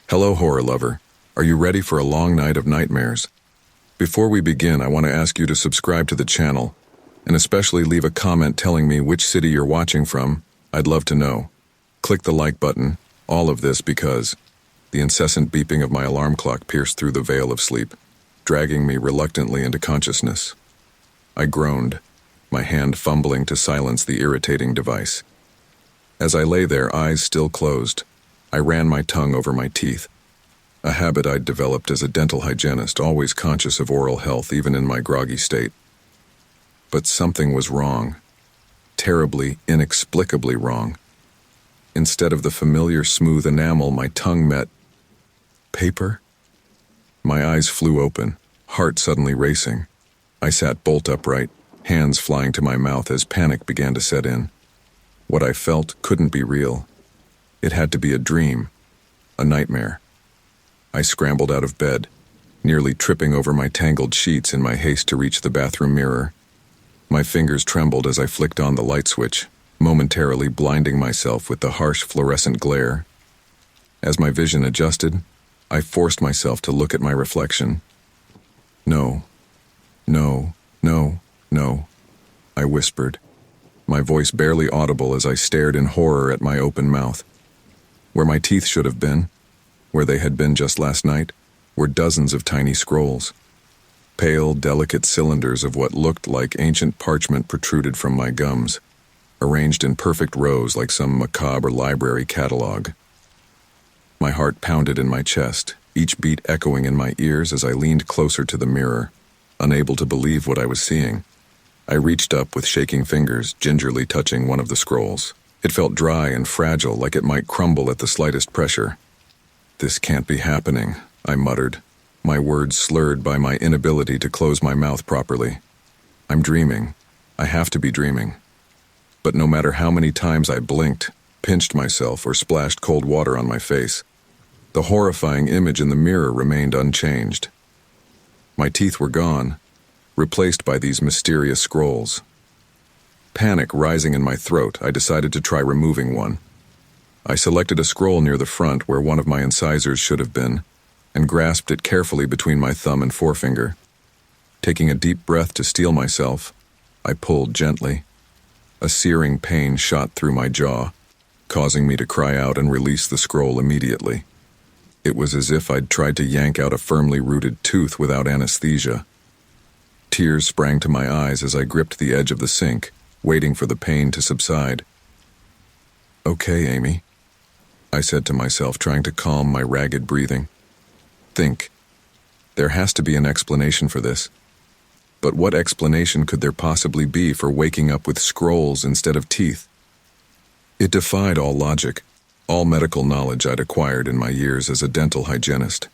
Hello, horror lover. Are you ready for a long night of nightmares? Before we begin, I want to ask you to subscribe to the channel, and especially leave a comment telling me which city you're watching from. I'd love to know. Click the like button, all of this because the incessant beeping of my alarm clock pierced through the veil of sleep, dragging me reluctantly into consciousness. I groaned, my hand fumbling to silence the irritating device. As I lay there, eyes still closed, I ran my tongue over my teeth, a habit I'd developed as a dental hygienist, always conscious of oral health even in my groggy state. But something was wrong. Terribly, inexplicably wrong. Instead of the familiar smooth enamel, my tongue met paper? My eyes flew open, heart suddenly racing. I sat bolt upright, hands flying to my mouth as panic began to set in. What I felt couldn't be real. It had to be a dream, a nightmare. I scrambled out of bed, nearly tripping over my tangled sheets in my haste to reach the bathroom mirror. My fingers trembled as I flicked on the light switch, momentarily blinding myself with the harsh fluorescent glare. As my vision adjusted, I forced myself to look at my reflection. No, no, no, no, I whispered, my voice barely audible as I stared in horror at my open mouth. Where my teeth should have been, where they had been just last night, were dozens of tiny scrolls. Pale, delicate cylinders of what looked like ancient parchment protruded from my gums, arranged in perfect rows like some macabre library catalog. My heart pounded in my chest, each beat echoing in my ears as I leaned closer to the mirror, unable to believe what I was seeing. I reached up with shaking fingers, gingerly touching one of the scrolls. It felt dry and fragile, like it might crumble at the slightest pressure. "This can't be happening," I muttered, my words slurred by my inability to close my mouth properly. "I'm dreaming. I have to be dreaming." But no matter how many times I blinked, pinched myself, or splashed cold water on my face, the horrifying image in the mirror remained unchanged. My teeth were gone, replaced by these mysterious scrolls. Panic rising in my throat, I decided to try removing one. I selected a scroll near the front where one of my incisors should have been, and grasped it carefully between my thumb and forefinger. Taking a deep breath to steel myself, I pulled gently. A searing pain shot through my jaw, causing me to cry out and release the scroll immediately. It was as if I'd tried to yank out a firmly rooted tooth without anesthesia. Tears sprang to my eyes as I gripped the edge of the sink, waiting for the pain to subside. "Okay, Amy," I said to myself, trying to calm my ragged breathing. "Think. There has to be an explanation for this. But what explanation could there possibly be for waking up with scrolls instead of teeth?" It defied all logic, all medical knowledge I'd acquired in my years as a dental hygienist.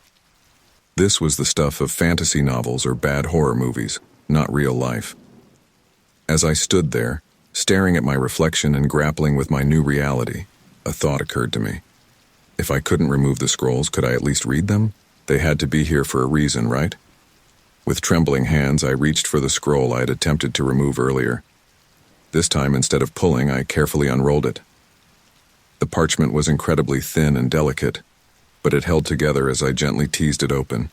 This was the stuff of fantasy novels or bad horror movies, not real life. As I stood there, staring at my reflection and grappling with my new reality, a thought occurred to me. If I couldn't remove the scrolls, could I at least read them? They had to be here for a reason, right? With trembling hands, I reached for the scroll I had attempted to remove earlier. This time, instead of pulling, I carefully unrolled it. The parchment was incredibly thin and delicate, but it held together as I gently teased it open.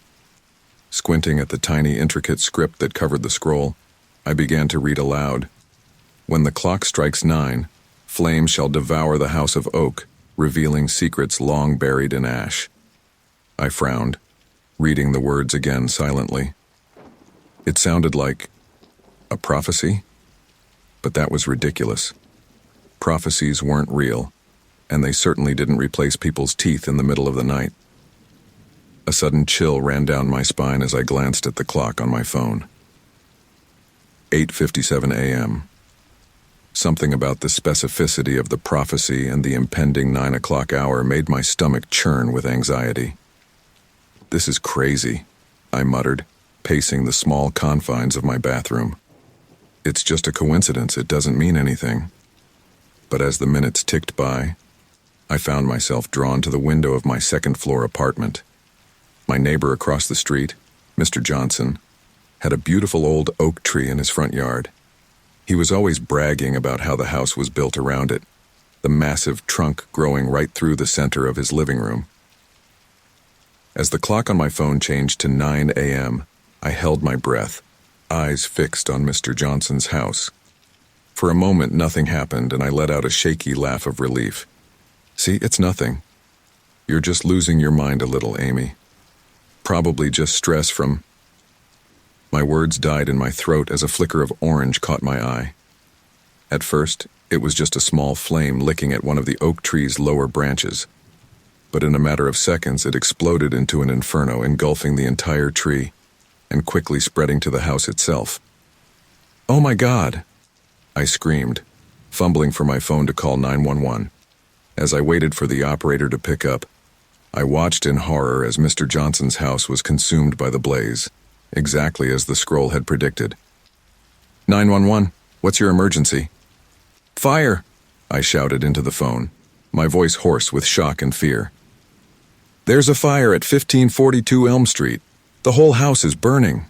Squinting at the tiny, intricate script that covered the scroll, I began to read aloud. "When the clock strikes 9, flames shall devour the house of oak, revealing secrets long buried in ash." I frowned, reading the words again silently. It sounded like a prophecy, but that was ridiculous. Prophecies weren't real, and they certainly didn't replace people's teeth in the middle of the night. A sudden chill ran down my spine as I glanced at the clock on my phone. 8:57 a.m. Something about the specificity of the prophecy and the impending 9 o'clock hour made my stomach churn with anxiety. "This is crazy," I muttered, pacing the small confines of my bathroom. "It's just a coincidence, it doesn't mean anything." But as the minutes ticked by, I found myself drawn to the window of my second-floor apartment. My neighbor across the street, Mr. Johnson, had a beautiful old oak tree in his front yard. He was always bragging about how the house was built around it, the massive trunk growing right through the center of his living room. As the clock on my phone changed to 9 a.m., I held my breath, eyes fixed on Mr. Johnson's house. For a moment, nothing happened, and I let out a shaky laugh of relief. See, it's nothing. You're just losing your mind a little, Amy. Probably just stress from... My words died in my throat as a flicker of orange caught my eye. At first, it was just a small flame licking at one of the oak tree's lower branches. But in a matter of seconds, it exploded into an inferno, engulfing the entire tree and quickly spreading to the house itself. "Oh my God!" I screamed, fumbling for my phone to call 911. As I waited for the operator to pick up, I watched in horror as Mr. Johnson's house was consumed by the blaze, exactly as the scroll had predicted. 911, what's your emergency? Fire! I shouted into the phone, my voice hoarse with shock and fear. There's a fire at 1542 Elm Street. The whole house is burning.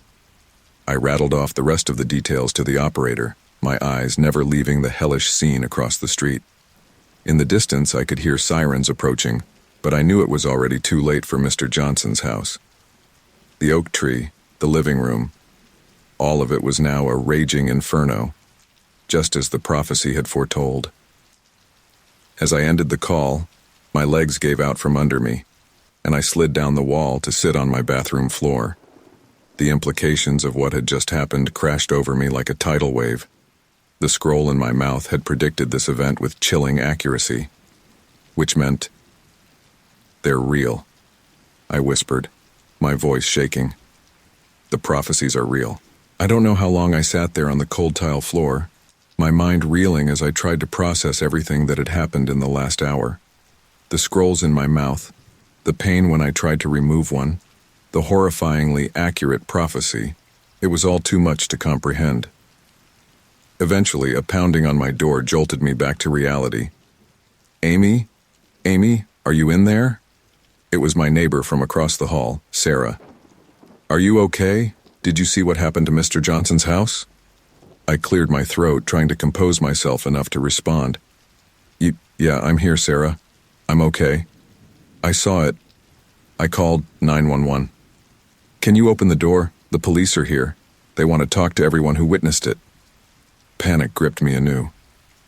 I rattled off the rest of the details to the operator, my eyes never leaving the hellish scene across the street. In the distance, I could hear sirens approaching, but I knew it was already too late for Mr. Johnson's house. The oak tree, the living room, all of it was now a raging inferno, just as the prophecy had foretold. As I ended the call, my legs gave out from under me, and I slid down the wall to sit on my bathroom floor. The implications of what had just happened crashed over me like a tidal wave. The scroll in my mouth had predicted this event with chilling accuracy, which meant, they're real, I whispered, my voice shaking. The prophecies are real. I don't know how long I sat there on the cold tile floor, my mind reeling as I tried to process everything that had happened in the last hour. The scrolls in my mouth, the pain when I tried to remove one, the horrifyingly accurate prophecy, it was all too much to comprehend. Eventually, a pounding on my door jolted me back to reality. Amy? Amy, are you in there? It was my neighbor from across the hall, Sarah. Are you okay? Did you see what happened to Mr. Johnson's house? I cleared my throat, trying to compose myself enough to respond. Yeah, I'm here, Sarah. I'm okay. I saw it. I called 911. Can you open the door? The police are here. They want to talk to everyone who witnessed it. Panic gripped me anew.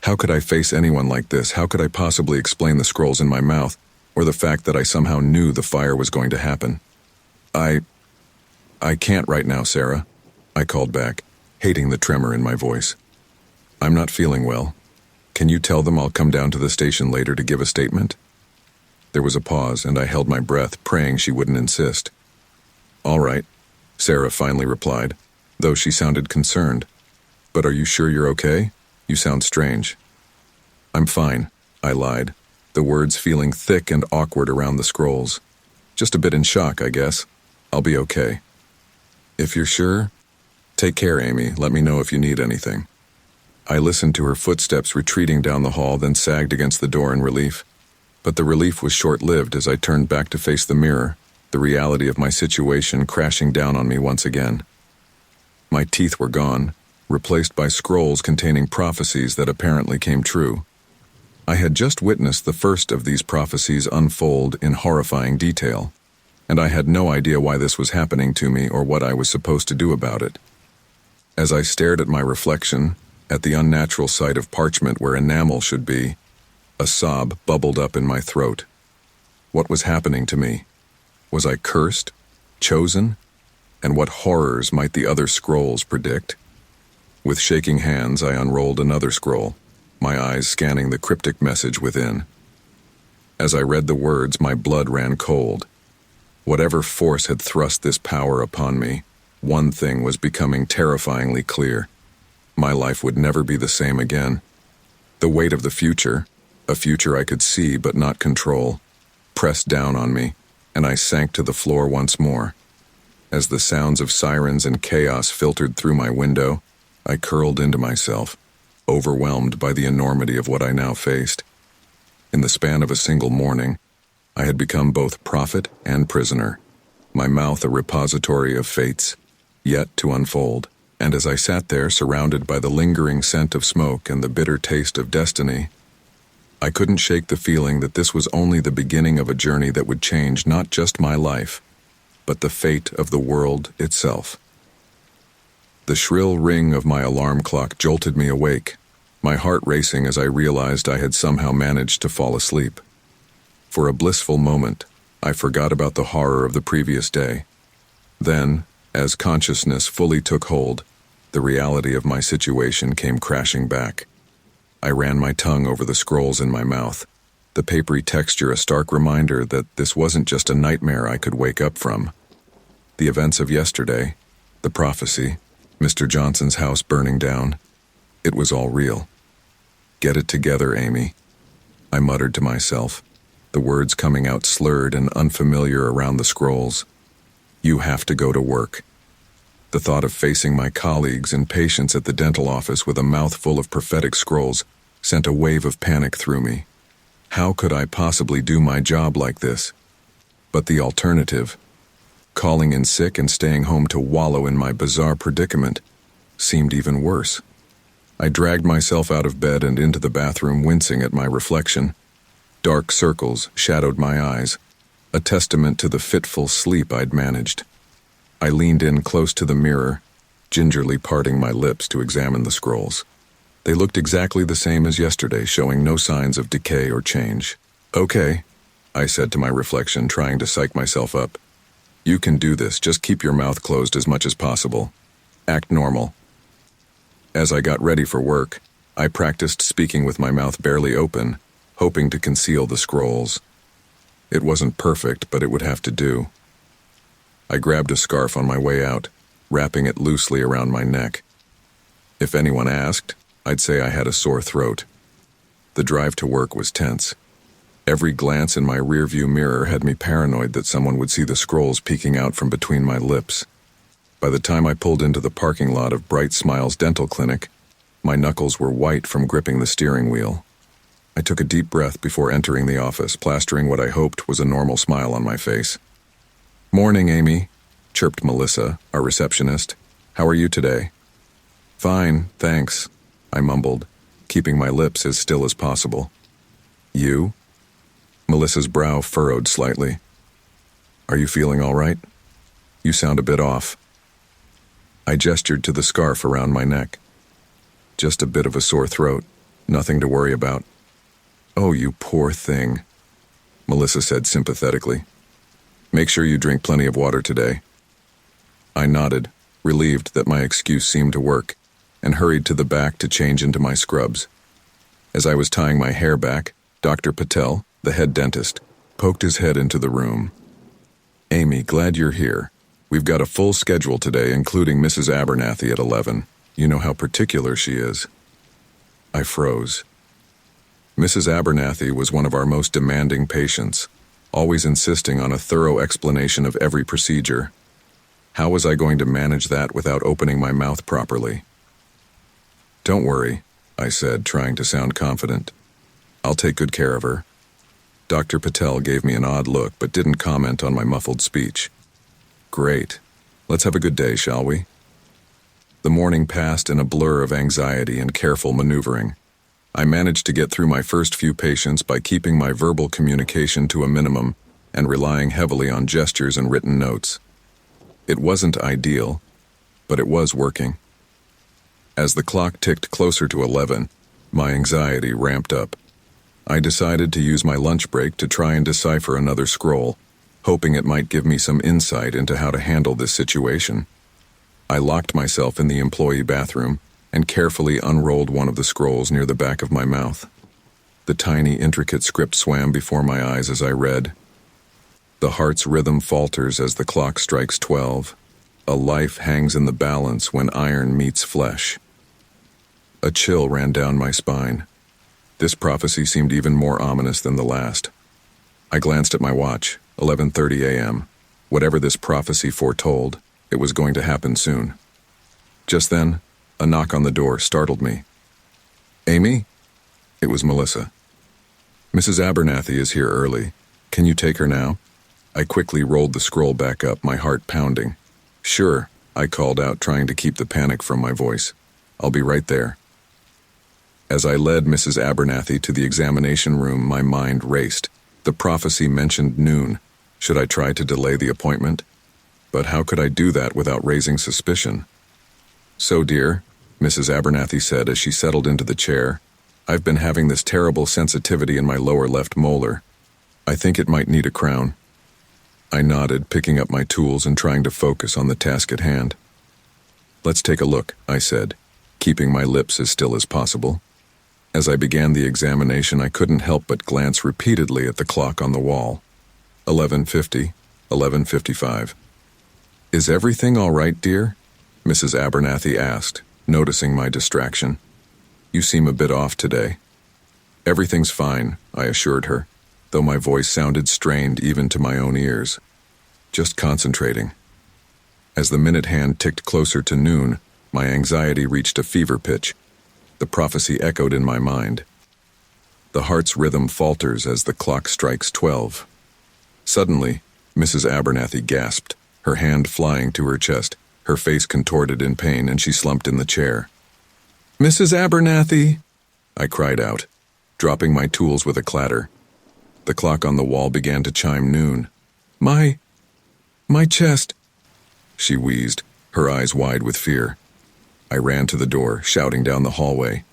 How could I face anyone like this? How could I possibly explain the scrolls in my mouth, or the fact that I somehow knew the fire was going to happen? I can't right now, Sarah, I called back, hating the tremor in my voice. I'm not feeling well. Can you tell them I'll come down to the station later to give a statement? There was a pause, and I held my breath, praying she wouldn't insist. All right, Sarah finally replied, though she sounded concerned. But are you sure you're okay? You sound strange. I'm fine, I lied, the words feeling thick and awkward around the scrolls. Just a bit in shock, I guess. I'll be okay. If you're sure, take care, Amy. Let me know if you need anything. I listened to her footsteps retreating down the hall, then sagged against the door in relief. But the relief was short-lived as I turned back to face the mirror, the reality of my situation crashing down on me once again. My teeth were gone, replaced by scrolls containing prophecies that apparently came true. I had just witnessed the first of these prophecies unfold in horrifying detail, and I had no idea why this was happening to me or what I was supposed to do about it. As I stared at my reflection, at the unnatural sight of parchment where enamel should be, a sob bubbled up in my throat. What was happening to me? Was I cursed? Chosen? And what horrors might the other scrolls predict? With shaking hands, I unrolled another scroll, my eyes scanning the cryptic message within. As I read the words, my blood ran cold. Whatever force had thrust this power upon me, one thing was becoming terrifyingly clear. My life would never be the same again. The weight of the future, a future I could see but not control, pressed down on me, and I sank to the floor once more. As the sounds of sirens and chaos filtered through my window, I curled into myself, overwhelmed by the enormity of what I now faced. In the span of a single morning, I had become both prophet and prisoner, my mouth a repository of fates, yet to unfold. And as I sat there surrounded by the lingering scent of smoke and the bitter taste of destiny, I couldn't shake the feeling that this was only the beginning of a journey that would change not just my life, but the fate of the world itself. The shrill ring of my alarm clock jolted me awake, my heart racing as I realized I had somehow managed to fall asleep. For a blissful moment, I forgot about the horror of the previous day. Then, as consciousness fully took hold, the reality of my situation came crashing back. I ran my tongue over the scrolls in my mouth, the papery texture a stark reminder that this wasn't just a nightmare I could wake up from. The events of yesterday, the prophecy, Mr. Johnson's house burning down, it was all real. "Get it together, Amy," I muttered to myself, the words coming out slurred and unfamiliar around the scrolls. "You have to go to work." The thought of facing my colleagues and patients at the dental office with a mouthful of prophetic scrolls sent a wave of panic through me. How could I possibly do my job like this? But the alternative, calling in sick and staying home to wallow in my bizarre predicament, seemed even worse. I dragged myself out of bed and into the bathroom, wincing at my reflection. Dark circles shadowed my eyes, a testament to the fitful sleep I'd managed. I leaned in close to the mirror, gingerly parting my lips to examine the scrolls. They looked exactly the same as yesterday, showing no signs of decay or change. "Okay," I said to my reflection, trying to psych myself up. "You can do this, just keep your mouth closed as much as possible. Act normal." As I got ready for work, I practiced speaking with my mouth barely open, hoping to conceal the scrolls. It wasn't perfect, but it would have to do. I grabbed a scarf on my way out, wrapping it loosely around my neck. If anyone asked, I'd say I had a sore throat. The drive to work was tense. Every glance in my rearview mirror had me paranoid that someone would see the scrolls peeking out from between my lips. By the time I pulled into the parking lot of Bright Smiles Dental Clinic, my knuckles were white from gripping the steering wheel. I took a deep breath before entering the office, plastering what I hoped was a normal smile on my face. "Morning, Amy," chirped Melissa, our receptionist. "How are you today?" "Fine, thanks," I mumbled, keeping my lips as still as possible. "You?" Melissa's brow furrowed slightly. "Are you feeling all right? You sound a bit off." I gestured to the scarf around my neck. "Just a bit of a sore throat, nothing to worry about." "Oh, you poor thing," Melissa said sympathetically. "Make sure you drink plenty of water today." I nodded, relieved that my excuse seemed to work, and hurried to the back to change into my scrubs. As I was tying my hair back, Dr. Patel, the head dentist, poked his head into the room. "Amy, glad you're here. We've got a full schedule today, including Mrs. Abernathy at 11. You know how particular she is." I froze. Mrs. Abernathy was one of our most demanding patients, always insisting on a thorough explanation of every procedure. How was I going to manage that without opening my mouth properly? "Don't worry," I said, trying to sound confident. "I'll take good care of her." Dr. Patel gave me an odd look but didn't comment on my muffled speech. "Great. Let's have a good day, shall we?" The morning passed in a blur of anxiety and careful maneuvering. I managed to get through my first few patients by keeping my verbal communication to a minimum and relying heavily on gestures and written notes. It wasn't ideal, but it was working. As the clock ticked closer to 11, my anxiety ramped up. I decided to use my lunch break to try and decipher another scroll, hoping it might give me some insight into how to handle this situation. I locked myself in the employee bathroom and carefully unrolled one of the scrolls near the back of my mouth. The tiny, intricate script swam before my eyes as I read. "The heart's rhythm falters as the clock strikes 12. A life hangs in the balance when iron meets flesh." A chill ran down my spine. This prophecy seemed even more ominous than the last. I glanced at my watch, 11:30 a.m. Whatever this prophecy foretold, it was going to happen soon. Just then, a knock on the door startled me. "Amy?" It was Melissa. "Mrs. Abernathy is here early. Can you take her now?" I quickly rolled the scroll back up, my heart pounding. "Sure," I called out, trying to keep the panic from my voice. "I'll be right there." As I led Mrs. Abernathy to the examination room, my mind raced. The prophecy mentioned noon. Should I try to delay the appointment? But how could I do that without raising suspicion? "So, dear," Mrs. Abernathy said as she settled into the chair, "I've been having this terrible sensitivity in my lower left molar. I think it might need a crown." I nodded, picking up my tools and trying to focus on the task at hand. "Let's take a look," I said, keeping my lips as still as possible. As I began the examination, I couldn't help but glance repeatedly at the clock on the wall. 11:50, 11:55. "Is everything all right, dear?" Mrs. Abernathy asked, noticing my distraction. "You seem a bit off today." "Everything's fine," I assured her, though my voice sounded strained even to my own ears. "Just concentrating." As the minute hand ticked closer to noon, my anxiety reached a fever pitch. The prophecy echoed in my mind. The heart's rhythm falters as the clock strikes 12. Suddenly, Mrs. Abernathy gasped, her hand flying to her chest, her face contorted in pain, and she slumped in the chair. "Mrs. Abernathy!" I cried out, dropping my tools with a clatter. The clock on the wall began to chime noon. My chest," she wheezed, her eyes wide with fear. I ran to the door, shouting down the hallway.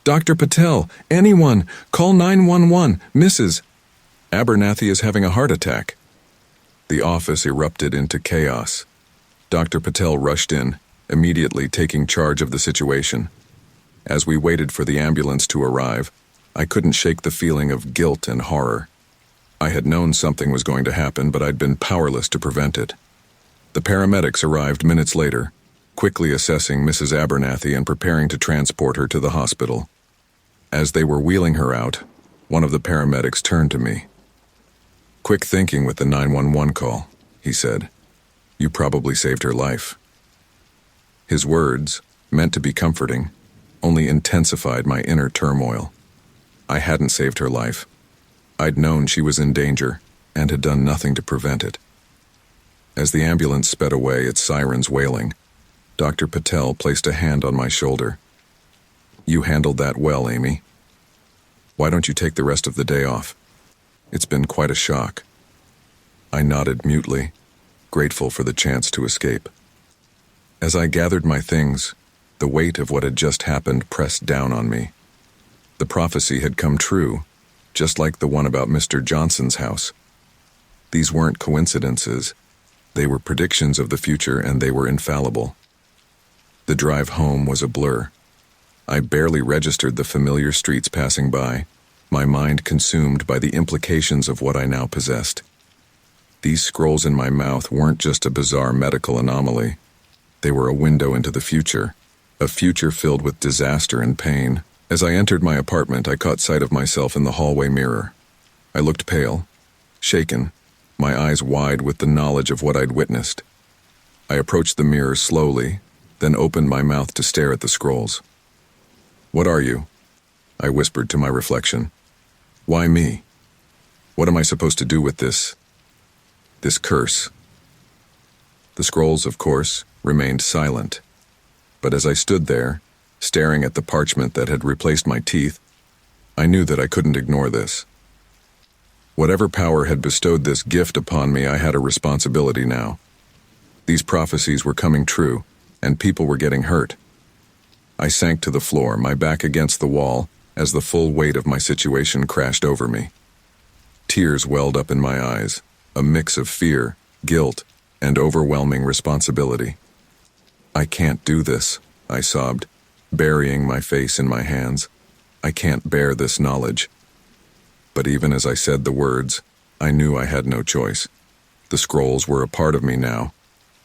"Dr. Patel! Anyone! Call 911! Mrs. Abernathy is having a heart attack." The office erupted into chaos. Dr. Patel rushed in, immediately taking charge of the situation. As we waited for the ambulance to arrive, I couldn't shake the feeling of guilt and horror. I had known something was going to happen, but I'd been powerless to prevent it. The paramedics arrived minutes later, quickly assessing Mrs. Abernathy and preparing to transport her to the hospital. As they were wheeling her out, one of the paramedics turned to me. "Quick thinking with the 911 call," he said. "You probably saved her life." His words, meant to be comforting, only intensified my inner turmoil. I hadn't saved her life. I'd known she was in danger and had done nothing to prevent it. As the ambulance sped away, its sirens wailing, Dr. Patel placed a hand on my shoulder. "You handled that well, Amy. Why don't you take the rest of the day off? It's been quite a shock." I nodded mutely, grateful for the chance to escape. As I gathered my things, the weight of what had just happened pressed down on me. The prophecy had come true, just like the one about Mr. Johnson's house. These weren't coincidences. They were predictions of the future, and they were infallible. The drive home was a blur. I barely registered the familiar streets passing by, my mind consumed by the implications of what I now possessed. These scrolls in my mouth weren't just a bizarre medical anomaly. They were a window into the future, a future filled with disaster and pain. As I entered my apartment, I caught sight of myself in the hallway mirror. I looked pale, shaken, my eyes wide with the knowledge of what I'd witnessed. I approached the mirror slowly, then opened my mouth to stare at the scrolls. "What are you?" I whispered to my reflection. "Why me? What am I supposed to do with this curse?" The scrolls, of course, remained silent. But as I stood there, staring at the parchment that had replaced my teeth, I knew that I couldn't ignore this. Whatever power had bestowed this gift upon me, I had a responsibility now. These prophecies were coming true, and people were getting hurt. I sank to the floor, my back against the wall, as the full weight of my situation crashed over me. Tears welled up in my eyes, a mix of fear, guilt, and overwhelming responsibility. "I can't do this," I sobbed, burying my face in my hands. "I can't bear this knowledge." But even as I said the words, I knew I had no choice. The scrolls were a part of me now,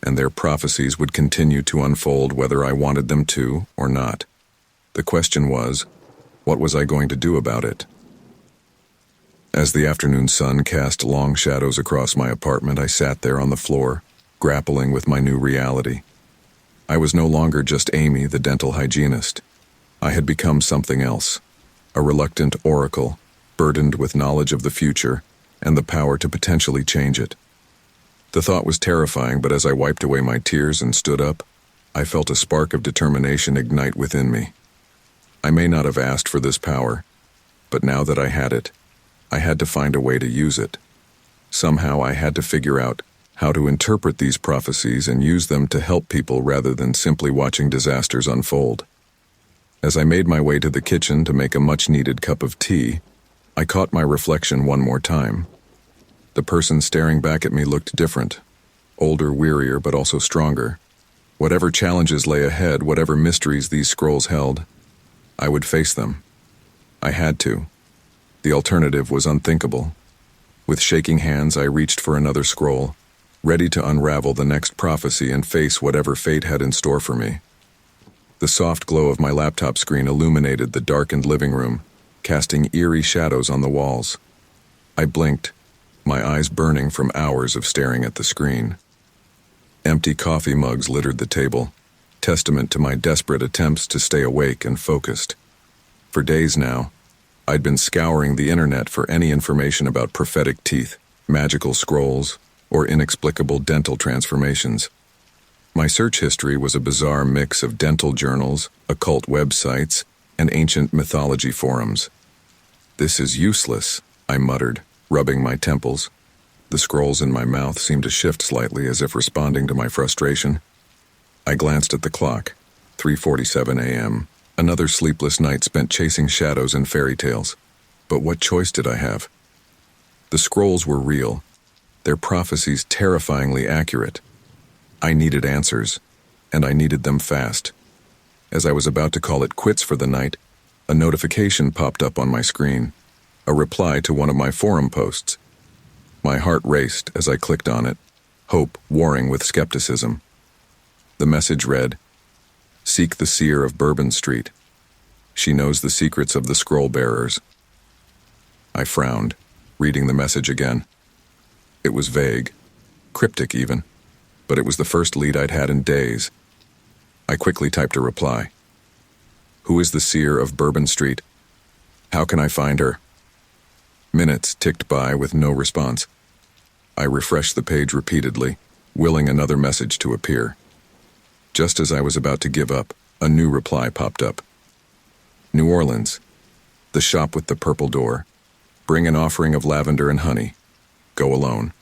and their prophecies would continue to unfold whether I wanted them to or not. The question was, what was I going to do about it? As the afternoon sun cast long shadows across my apartment, I sat there on the floor, grappling with my new reality. I was no longer just Amy, the dental hygienist. I had become something else, a reluctant oracle, burdened with knowledge of the future and the power to potentially change it. The thought was terrifying, but as I wiped away my tears and stood up, I felt a spark of determination ignite within me. I may not have asked for this power, but now that I had it, I had to find a way to use it. Somehow I had to figure out how to interpret these prophecies and use them to help people rather than simply watching disasters unfold. As I made my way to the kitchen to make a much-needed cup of tea, I caught my reflection one more time. The person staring back at me looked different, older, wearier, but also stronger. Whatever challenges lay ahead, whatever mysteries these scrolls held, I would face them. I had to. The alternative was unthinkable. With shaking hands, I reached for another scroll, ready to unravel the next prophecy and face whatever fate had in store for me. The soft glow of my laptop screen illuminated the darkened living room, casting eerie shadows on the walls. I blinked, my eyes burning from hours of staring at the screen. Empty coffee mugs littered the table, testament to my desperate attempts to stay awake and focused. For days now, I'd been scouring the internet for any information about prophetic teeth, magical scrolls, or inexplicable dental transformations. My search history was a bizarre mix of dental journals, occult websites, and ancient mythology forums. "This is useless," I muttered, rubbing my temples. The scrolls in my mouth seemed to shift slightly as if responding to my frustration. I glanced at the clock. 3:47 a.m. Another sleepless night spent chasing shadows and fairy tales. But what choice did I have? The scrolls were real, their prophecies terrifyingly accurate. I needed answers, and I needed them fast. As I was about to call it quits for the night, a notification popped up on my screen, a reply to one of my forum posts. My heart raced as I clicked on it, hope warring with skepticism. The message read, "Seek the seer of Bourbon Street. She knows the secrets of the scroll bearers." I frowned, reading the message again. It was vague, cryptic even, but it was the first lead I'd had in days. I quickly typed a reply. "Who is the seer of Bourbon Street? How can I find her?" Minutes ticked by with no response. I refreshed the page repeatedly, willing another message to appear. Just as I was about to give up, a new reply popped up. "New Orleans. The shop with the purple door. Bring an offering of lavender and honey. Go alone."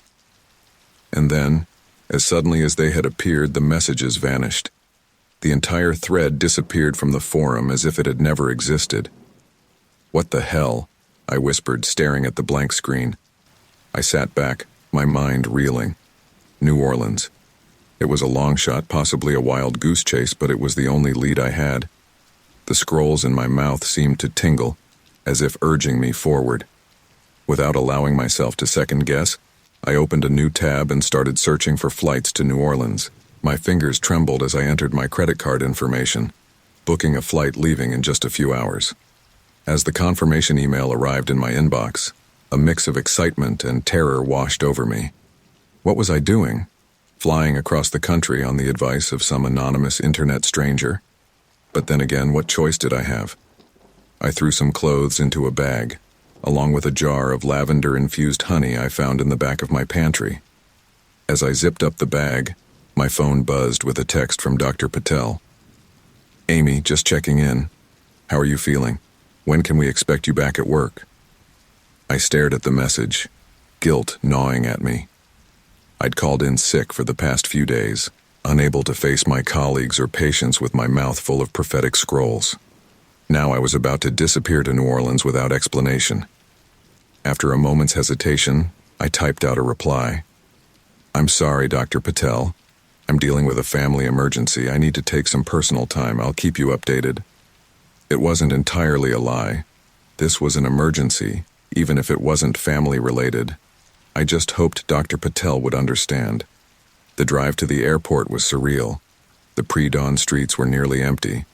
And then, as suddenly as they had appeared, the messages vanished. The entire thread disappeared from the forum as if it had never existed. "What the hell?" I whispered, staring at the blank screen. I sat back, my mind reeling. New Orleans. It was a long shot, possibly a wild goose chase, but it was the only lead I had. The scrolls in my mouth seemed to tingle, as if urging me forward. Without allowing myself to second guess, I opened a new tab and started searching for flights to New Orleans. My fingers trembled as I entered my credit card information, booking a flight leaving in just a few hours. As the confirmation email arrived in my inbox, a mix of excitement and terror washed over me. What was I doing? Flying across the country on the advice of some anonymous internet stranger? But then again, what choice did I have? I threw some clothes into a bag, along with a jar of lavender-infused honey I found in the back of my pantry. As I zipped up the bag, my phone buzzed with a text from Dr. Patel. "Amy, just checking in. How are you feeling? When can we expect you back at work?" I stared at the message, guilt gnawing at me. I'd called in sick for the past few days, unable to face my colleagues or patients with my mouth full of prophetic scrolls. Now I was about to disappear to New Orleans without explanation. After a moment's hesitation, I typed out a reply. "I'm sorry, Dr. Patel. I'm dealing with a family emergency. I need to take some personal time. I'll keep you updated." It wasn't entirely a lie. This was an emergency, even if it wasn't family-related. I just hoped Dr. Patel would understand. The drive to the airport was surreal. The pre-dawn streets were nearly empty,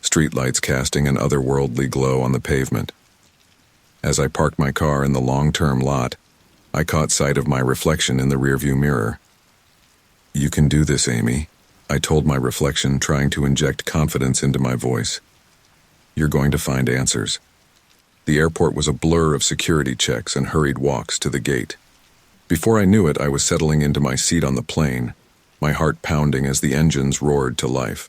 streetlights casting an otherworldly glow on the pavement. As I parked my car in the long-term lot, I caught sight of my reflection in the rearview mirror. "You can do this, Amy," I told my reflection, trying to inject confidence into my voice. "You're going to find answers." The airport was a blur of security checks and hurried walks to the gate. Before I knew it, I was settling into my seat on the plane, my heart pounding as the engines roared to life.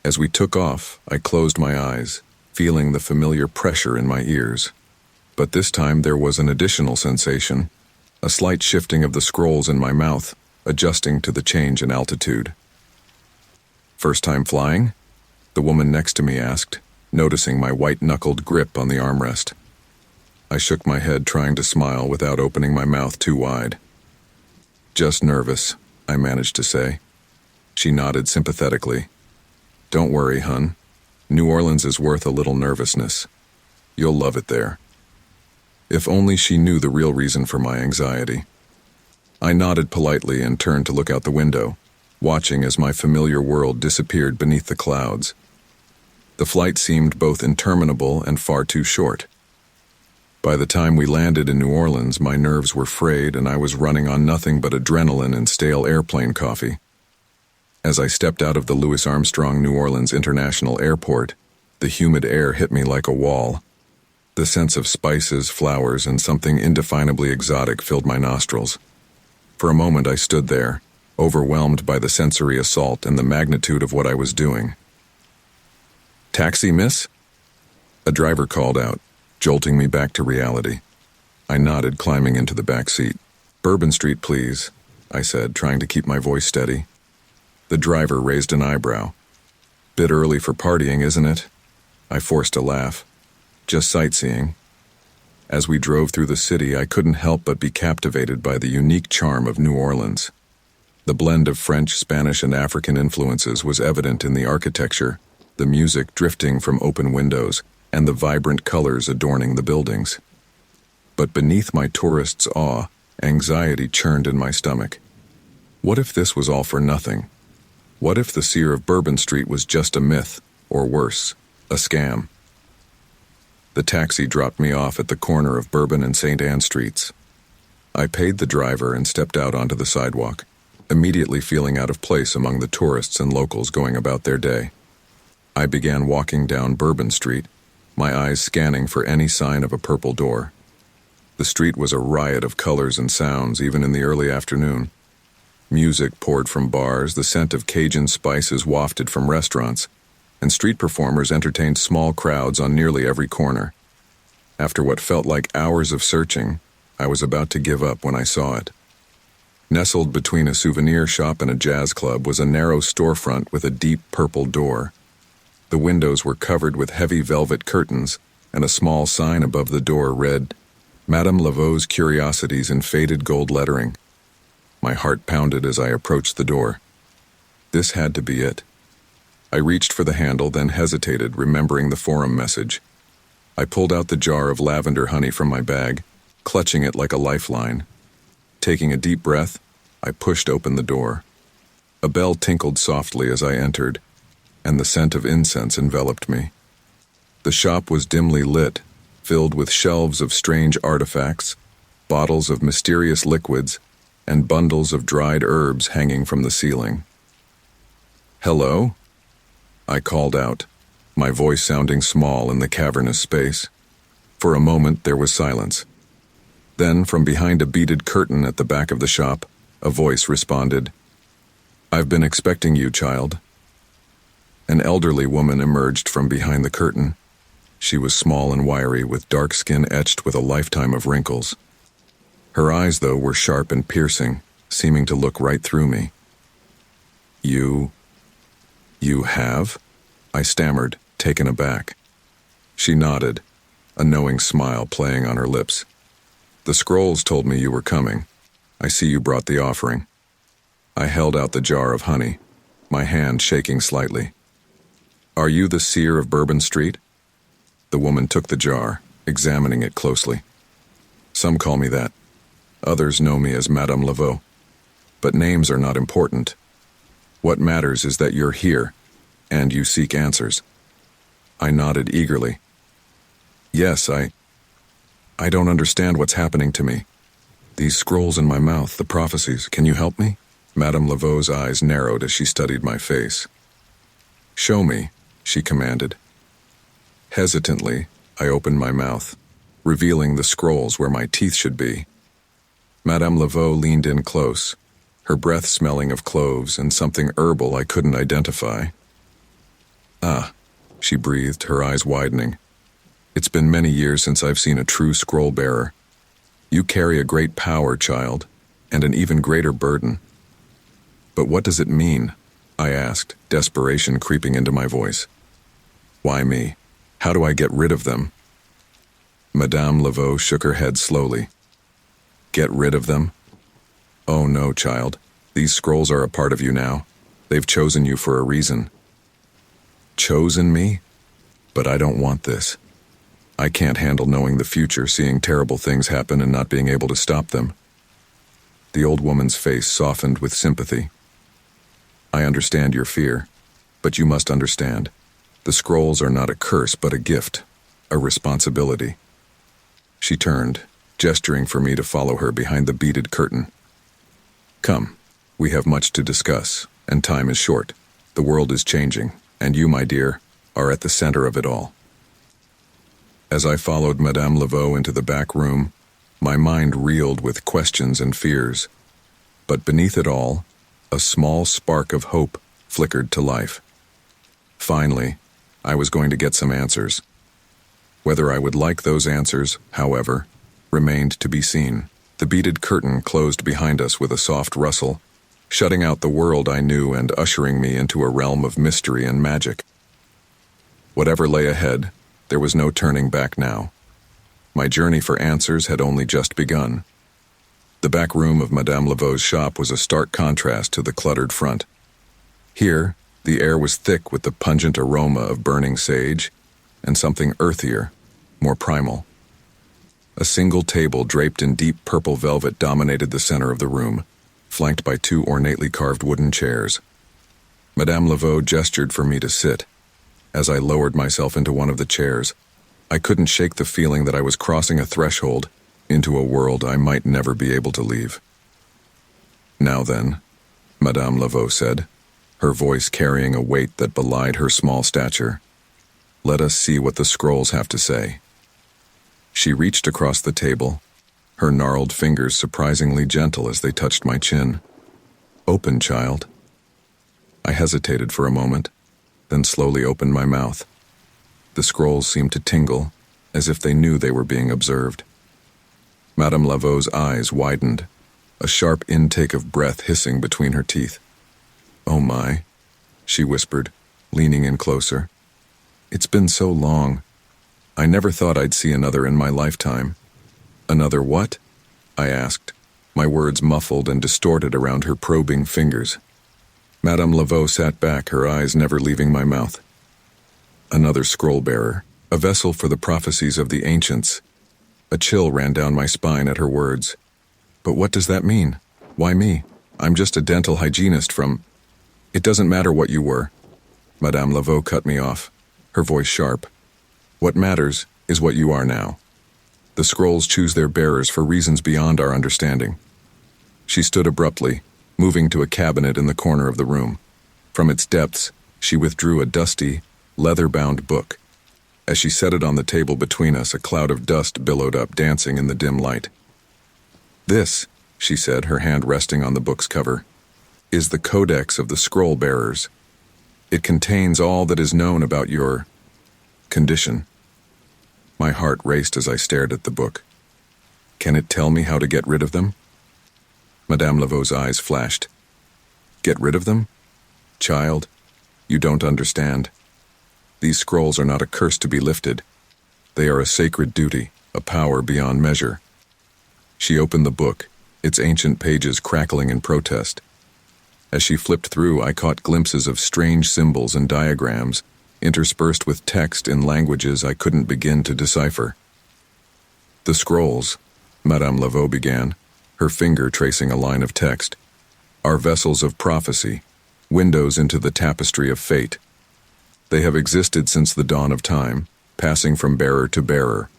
As we took off, I closed my eyes, feeling the familiar pressure in my ears. But this time there was an additional sensation, a slight shifting of the scrolls in my mouth, adjusting to the change in altitude. "First time flying?" the woman next to me asked, noticing my white-knuckled grip on the armrest. I shook my head, trying to smile without opening my mouth too wide. "Just nervous," I managed to say. She nodded sympathetically. "Don't worry, hun. New Orleans is worth a little nervousness. You'll love it there." If only she knew the real reason for my anxiety. I nodded politely and turned to look out the window, watching as my familiar world disappeared beneath the clouds. The flight seemed both interminable and far too short. By the time we landed in New Orleans, my nerves were frayed and I was running on nothing but adrenaline and stale airplane coffee. As I stepped out of the Louis Armstrong New Orleans International Airport, the humid air hit me like a wall. The sense of spices, flowers, and something indefinably exotic filled my nostrils. For a moment I stood there, overwhelmed by the sensory assault and the magnitude of what I was doing. "Taxi, miss?" a driver called out, jolting me back to reality. I nodded, climbing into the back seat. "Bourbon Street, please," I said, trying to keep my voice steady. The driver raised an eyebrow. "Bit early for partying, isn't it?" I forced a laugh. "Just sightseeing." As we drove through the city, I couldn't help but be captivated by the unique charm of New Orleans. The blend of French, Spanish, and African influences was evident in the architecture, the music drifting from open windows, and the vibrant colors adorning the buildings. But beneath my tourist's awe, anxiety churned in my stomach. What if this was all for nothing? What if the seer of Bourbon Street was just a myth, or worse, a scam? The taxi dropped me off at the corner of Bourbon and St. Anne Streets. I paid the driver and stepped out onto the sidewalk, immediately feeling out of place among the tourists and locals going about their day. I began walking down Bourbon Street, my eyes scanning for any sign of a purple door. The street was a riot of colors and sounds, even in the early afternoon. Music poured from bars, the scent of Cajun spices wafted from restaurants, and street performers entertained small crowds on nearly every corner. After what felt like hours of searching, I was about to give up when I saw it. Nestled between a souvenir shop and a jazz club was a narrow storefront with a deep purple door. The windows were covered with heavy velvet curtains, and a small sign above the door read, "Madame Laveau's Curiosities" in faded gold lettering. My heart pounded as I approached the door. This had to be it. I reached for the handle, then hesitated, remembering the forum message. I pulled out the jar of lavender honey from my bag, clutching it like a lifeline. Taking a deep breath, I pushed open the door. A bell tinkled softly as I entered, and the scent of incense enveloped me. The shop was dimly lit, filled with shelves of strange artifacts, bottles of mysterious liquids, and bundles of dried herbs hanging from the ceiling. "Hello?" I called out, my voice sounding small in the cavernous space. For a moment there was silence. Then, from behind a beaded curtain at the back of the shop, a voice responded, "I've been expecting you, child." An elderly woman emerged from behind the curtain. She was small and wiry, with dark skin etched with a lifetime of wrinkles. Her eyes, though, were sharp and piercing, seeming to look right through me. You have?" I stammered, taken aback. She nodded, a knowing smile playing on her lips. "The scrolls told me you were coming. I see you brought the offering." I held out the jar of honey, my hand shaking slightly. "Are you the seer of Bourbon Street?" The woman took the jar, examining it closely. "Some call me that. Others know me as Madame Laveau. But names are not important. What matters is that you're here, and you seek answers." I nodded eagerly. "Yes, I don't understand what's happening to me. These scrolls in my mouth, the prophecies, can you help me?" Madame Laveau's eyes narrowed as she studied my face. "Show me," she commanded. Hesitantly, I opened my mouth, revealing the scrolls where my teeth should be. Madame Laveau leaned in close, her breath smelling of cloves and something herbal I couldn't identify. "Ah," she breathed, her eyes widening. "It's been many years since I've seen a true scroll-bearer. You carry a great power, child, and an even greater burden. But what does it mean? I asked, desperation creeping into my voice. Why me? How do I get rid of them? Madame Laveau shook her head slowly. Get rid of them? Oh no, child. These scrolls are a part of you now. They've chosen you for a reason. Chosen me? But I don't want this. I can't handle knowing the future, seeing terrible things happen and not being able to stop them. The old woman's face softened with sympathy. I understand your fear, but you must understand. The scrolls are not a curse, but a gift, a responsibility. She turned, gesturing for me to follow her behind the beaded curtain. Come, we have much to discuss, and time is short. The world is changing, and you, my dear, are at the center of it all. As I followed Madame Laveau into the back room, my mind reeled with questions and fears. But beneath it all, a small spark of hope flickered to life. Finally, I was going to get some answers. Whether I would like those answers, however, remained to be seen. The beaded curtain closed behind us with a soft rustle, shutting out the world I knew and ushering me into a realm of mystery and magic. Whatever lay ahead, there was no turning back now. My journey for answers had only just begun. The back room of Madame Laveau's shop was a stark contrast to the cluttered front. Here, the air was thick with the pungent aroma of burning sage and something earthier, more primal. A single table draped in deep purple velvet dominated the center of the room, flanked by two ornately carved wooden chairs. Madame Laveau gestured for me to sit. As I lowered myself into one of the chairs, I couldn't shake the feeling that I was crossing a threshold into a world I might never be able to leave. Now then, Madame Laveau said, her voice carrying a weight that belied her small stature, let us see what the scrolls have to say. She reached across the table, her gnarled fingers surprisingly gentle as they touched my chin. Open, child. I hesitated for a moment, then slowly opened my mouth. The scrolls seemed to tingle, as if they knew they were being observed. Madame Laveau's eyes widened, a sharp intake of breath hissing between her teeth. Oh my, she whispered, leaning in closer. It's been so long. I never thought I'd see another in my lifetime. Another what? I asked, my words muffled and distorted around her probing fingers. Madame Laveau sat back, her eyes never leaving my mouth. Another scroll-bearer, a vessel for the prophecies of the ancients. A chill ran down my spine at her words. But what does that mean? Why me? I'm just a dental hygienist from... It doesn't matter what you were. Madame Laveau cut me off, her voice sharp. What matters is what you are now. The scrolls choose their bearers for reasons beyond our understanding. She stood abruptly, moving to a cabinet in the corner of the room. From its depths, she withdrew a dusty, leather-bound book. As she set it on the table between us, a cloud of dust billowed up, dancing in the dim light. This, she said, her hand resting on the book's cover, is the Codex of the Scroll-Bearers. It contains all that is known about your condition. My heart raced as I stared at the book. Can it tell me how to get rid of them? Madame Laveau's eyes flashed. Get rid of them? Child, you don't understand. These scrolls are not a curse to be lifted. They are a sacred duty, a power beyond measure. She opened the book, its ancient pages crackling in protest. As she flipped through, I caught glimpses of strange symbols and diagrams, interspersed with text in languages I couldn't begin to decipher. The scrolls, Madame Laveau began, her finger tracing a line of text, are vessels of prophecy, windows into the tapestry of fate. They have existed since the dawn of time, passing from bearer to bearer.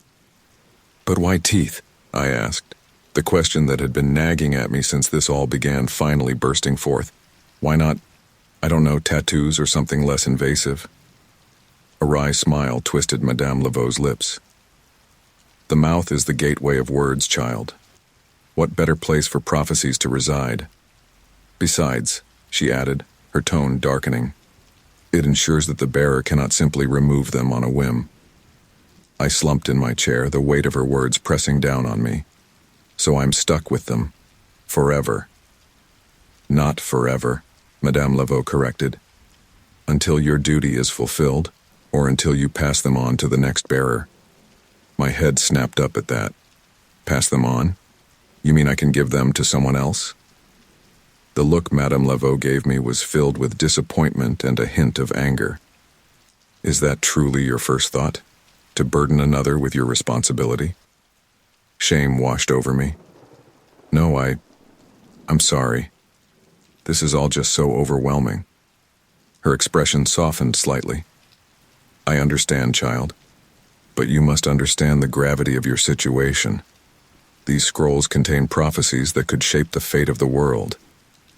But why teeth? I asked, the question that had been nagging at me since this all began finally bursting forth. Why not, I don't know, tattoos or something less invasive? A wry smile twisted Madame Laveau's lips. The mouth is the gateway of words, child. What better place for prophecies to reside? Besides, she added, her tone darkening, it ensures that the bearer cannot simply remove them on a whim. I slumped in my chair, the weight of her words pressing down on me. So I'm stuck with them. Forever. Not forever, Madame Laveau corrected. Until your duty is fulfilled, or until you pass them on to the next bearer. My head snapped up at that. Pass them on? You mean I can give them to someone else? The look Madame Laveau gave me was filled with disappointment and a hint of anger. Is that truly your first thought? To burden another with your responsibility? Shame washed over me. No, I'm sorry. This is all just so overwhelming. Her expression softened slightly. I understand, child, but you must understand the gravity of your situation. These scrolls contain prophecies that could shape the fate of the world.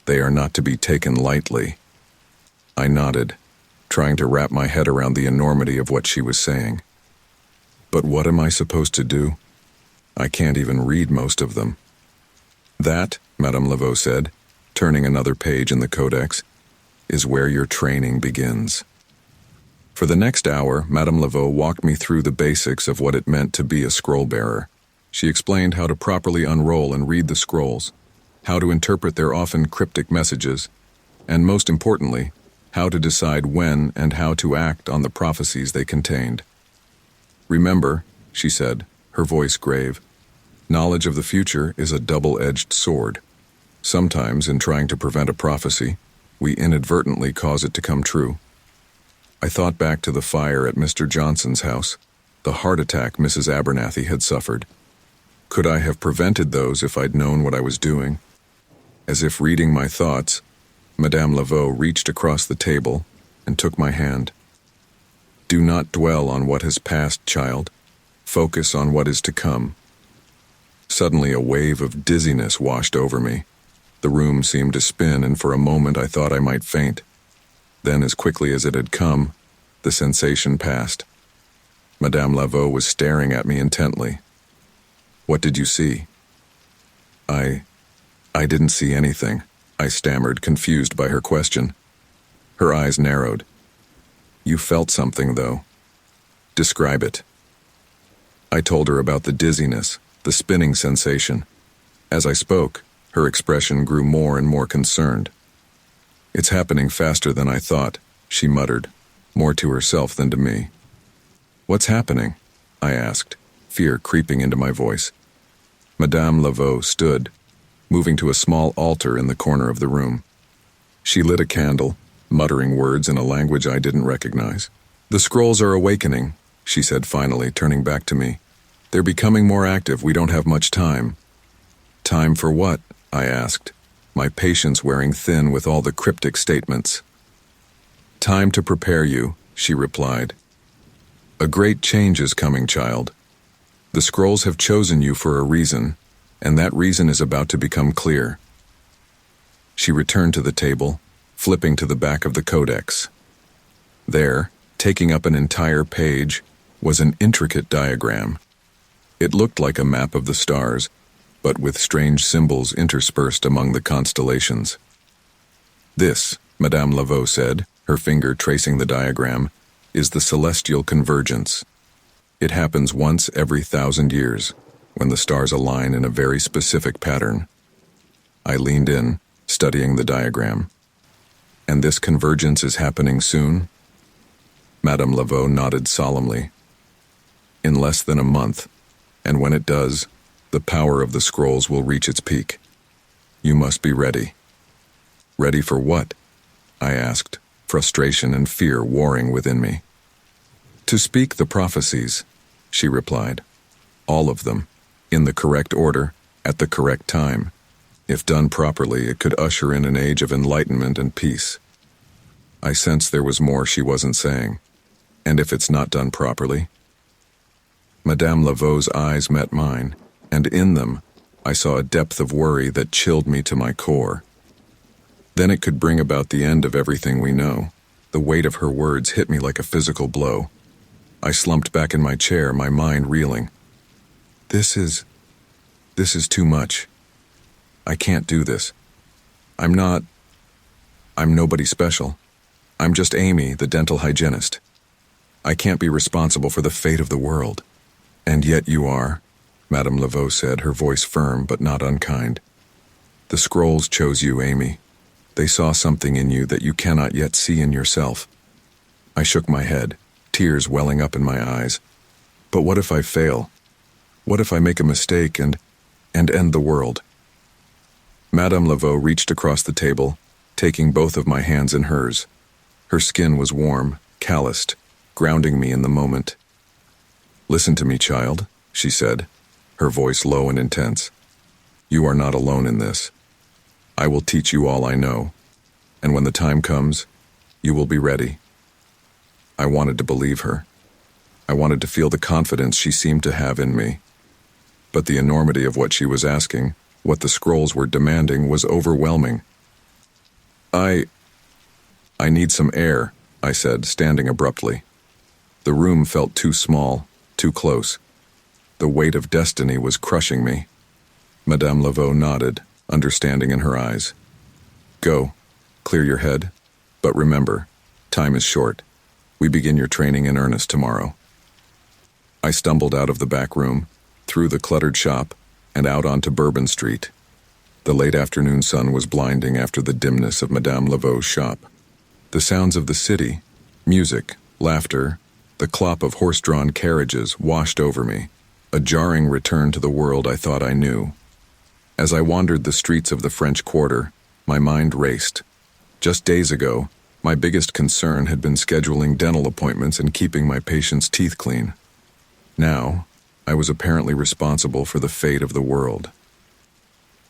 They are not to be taken lightly. I nodded, trying to wrap my head around the enormity of what she was saying. But what am I supposed to do? I can't even read most of them. That, Madame Laveau said, turning another page in the codex, is where your training begins. For the next hour, Madame Laveau walked me through the basics of what it meant to be a scroll bearer. She explained how to properly unroll and read the scrolls, how to interpret their often cryptic messages, and most importantly, how to decide when and how to act on the prophecies they contained. Remember, she said, her voice grave, knowledge of the future is a double-edged sword. Sometimes, in trying to prevent a prophecy, we inadvertently cause it to come true. I thought back to the fire at Mr. Johnson's house, the heart attack Mrs. Abernathy had suffered. Could I have prevented those if I'd known what I was doing? As if reading my thoughts, Madame Laveau reached across the table and took my hand. Do not dwell on what has passed, child. Focus on what is to come. Suddenly a wave of dizziness washed over me. The room seemed to spin, and for a moment I thought I might faint. Then, as quickly as it had come, the sensation passed. Madame Laveau was staring at me intently. What did you see? I didn't see anything, I stammered, confused by her question. Her eyes narrowed. You felt something, though. Describe it. I told her about the dizziness, the spinning sensation. As I spoke, her expression grew more and more concerned. It's happening faster than I thought, she muttered, more to herself than to me. What's happening? I asked, fear creeping into my voice. Madame Laveau stood, moving to a small altar in the corner of the room. She lit a candle, muttering words in a language I didn't recognize. The scrolls are awakening, she said finally, turning back to me. They're becoming more active. We don't have much time. Time for what? I asked, my patience wearing thin with all the cryptic statements. Time to prepare you, she replied. A great change is coming, child. The scrolls have chosen you for a reason, and that reason is about to become clear. She returned to the table, flipping to the back of the codex. There, taking up an entire page, was an intricate diagram. It looked like a map of the stars, but with strange symbols interspersed among the constellations. This, Madame Laveau said, her finger tracing the diagram, is the celestial convergence. It happens once every 1,000 years, when the stars align in a very specific pattern. I leaned in, studying the diagram. And this convergence is happening soon? Madame Laveau nodded solemnly. In less than a month, and when it does, the power of the scrolls will reach its peak. You must be ready. Ready for what? I asked, frustration and fear warring within me. To speak the prophecies, she replied. All of them, in the correct order, at the correct time. If done properly, it could usher in an age of enlightenment and peace. I sensed there was more she wasn't saying. And if it's not done properly? Madame Laveau's eyes met mine, and in them, I saw a depth of worry that chilled me to my core. Then it could bring about the end of everything we know. The weight of her words hit me like a physical blow. I slumped back in my chair, my mind reeling. This is too much. I can't do this. I'm nobody special. I'm just Amy, the dental hygienist. I can't be responsible for the fate of the world. And yet you are, Madame Laveau said, her voice firm but not unkind. The scrolls chose you, Amy. They saw something in you that you cannot yet see in yourself. I shook my head, tears welling up in my eyes. But what if I fail? What if I make a mistake and end the world? Madame Laveau reached across the table, taking both of my hands in hers. Her skin was warm, calloused, grounding me in the moment. "Listen to me, child," she said, her voice low and intense. "You are not alone in this. I will teach you all I know, and when the time comes, you will be ready." I wanted to believe her. I wanted to feel the confidence she seemed to have in me. But the enormity of what she was asking, what the scrolls were demanding, was overwhelming. I need some air," I said, standing abruptly. The room felt too small, too close. The weight of destiny was crushing me. Madame Laveau nodded, understanding in her eyes. "Go, clear your head. But remember, time is short. We begin your training in earnest tomorrow." I stumbled out of the back room, through the cluttered shop, and out onto Bourbon Street. The late afternoon sun was blinding after the dimness of Madame Laveau's shop. The sounds of the city, music, laughter, the clop of horse-drawn carriages washed over me, a jarring return to the world I thought I knew. As I wandered the streets of the French Quarter, my mind raced. Just days ago, my biggest concern had been scheduling dental appointments and keeping my patients' teeth clean. Now, I was apparently responsible for the fate of the world.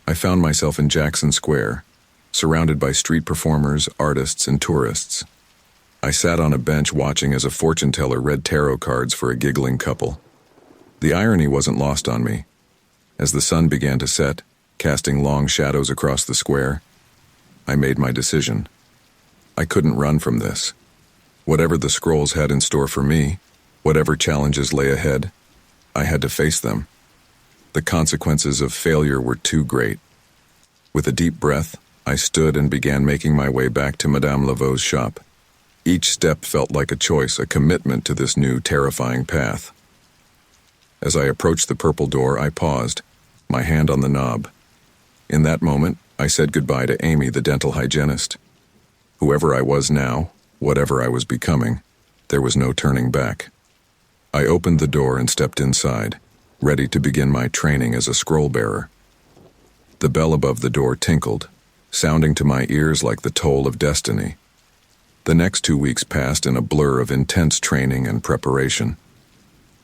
I found myself in Jackson Square, surrounded by street performers, artists, and tourists. I sat on a bench watching as a fortune teller read tarot cards for a giggling couple. The irony wasn't lost on me. As the sun began to set, casting long shadows across the square, I made my decision. I couldn't run from this. Whatever the scrolls had in store for me, whatever challenges lay ahead, I had to face them. The consequences of failure were too great. With a deep breath, I stood and began making my way back to Madame Laveau's shop. Each step felt like a choice, a commitment to this new, terrifying path. As I approached the purple door, I paused, my hand on the knob. In that moment, I said goodbye to Amy, the dental hygienist. Whoever I was now, whatever I was becoming, there was no turning back. I opened the door and stepped inside, ready to begin my training as a scroll bearer. The bell above the door tinkled, sounding to my ears like the toll of destiny. The next 2 weeks passed in a blur of intense training and preparation.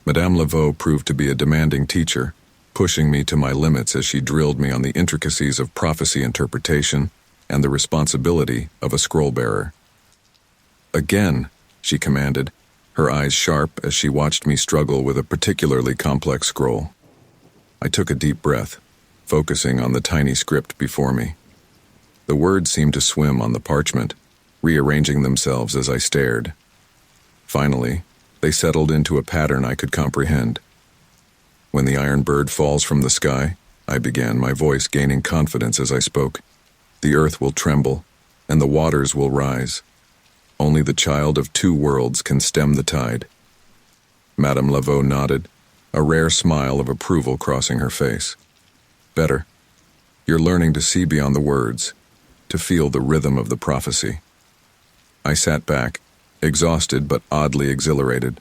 Madame Laveau proved to be a demanding teacher, pushing me to my limits as she drilled me on the intricacies of prophecy interpretation and the responsibility of a scroll bearer. "Again," she commanded, her eyes sharp as she watched me struggle with a particularly complex scroll. I took a deep breath, focusing on the tiny script before me. The words seemed to swim on the parchment, rearranging themselves as I stared. Finally, they settled into a pattern I could comprehend. "When the iron bird falls from the sky," I began, my voice gaining confidence as I spoke, "the earth will tremble, and the waters will rise. Only the child of two worlds can stem the tide." Madame Laveau nodded, a rare smile of approval crossing her face. "Better. You're learning to see beyond the words, to feel the rhythm of the prophecy." I sat back, exhausted but oddly exhilarated.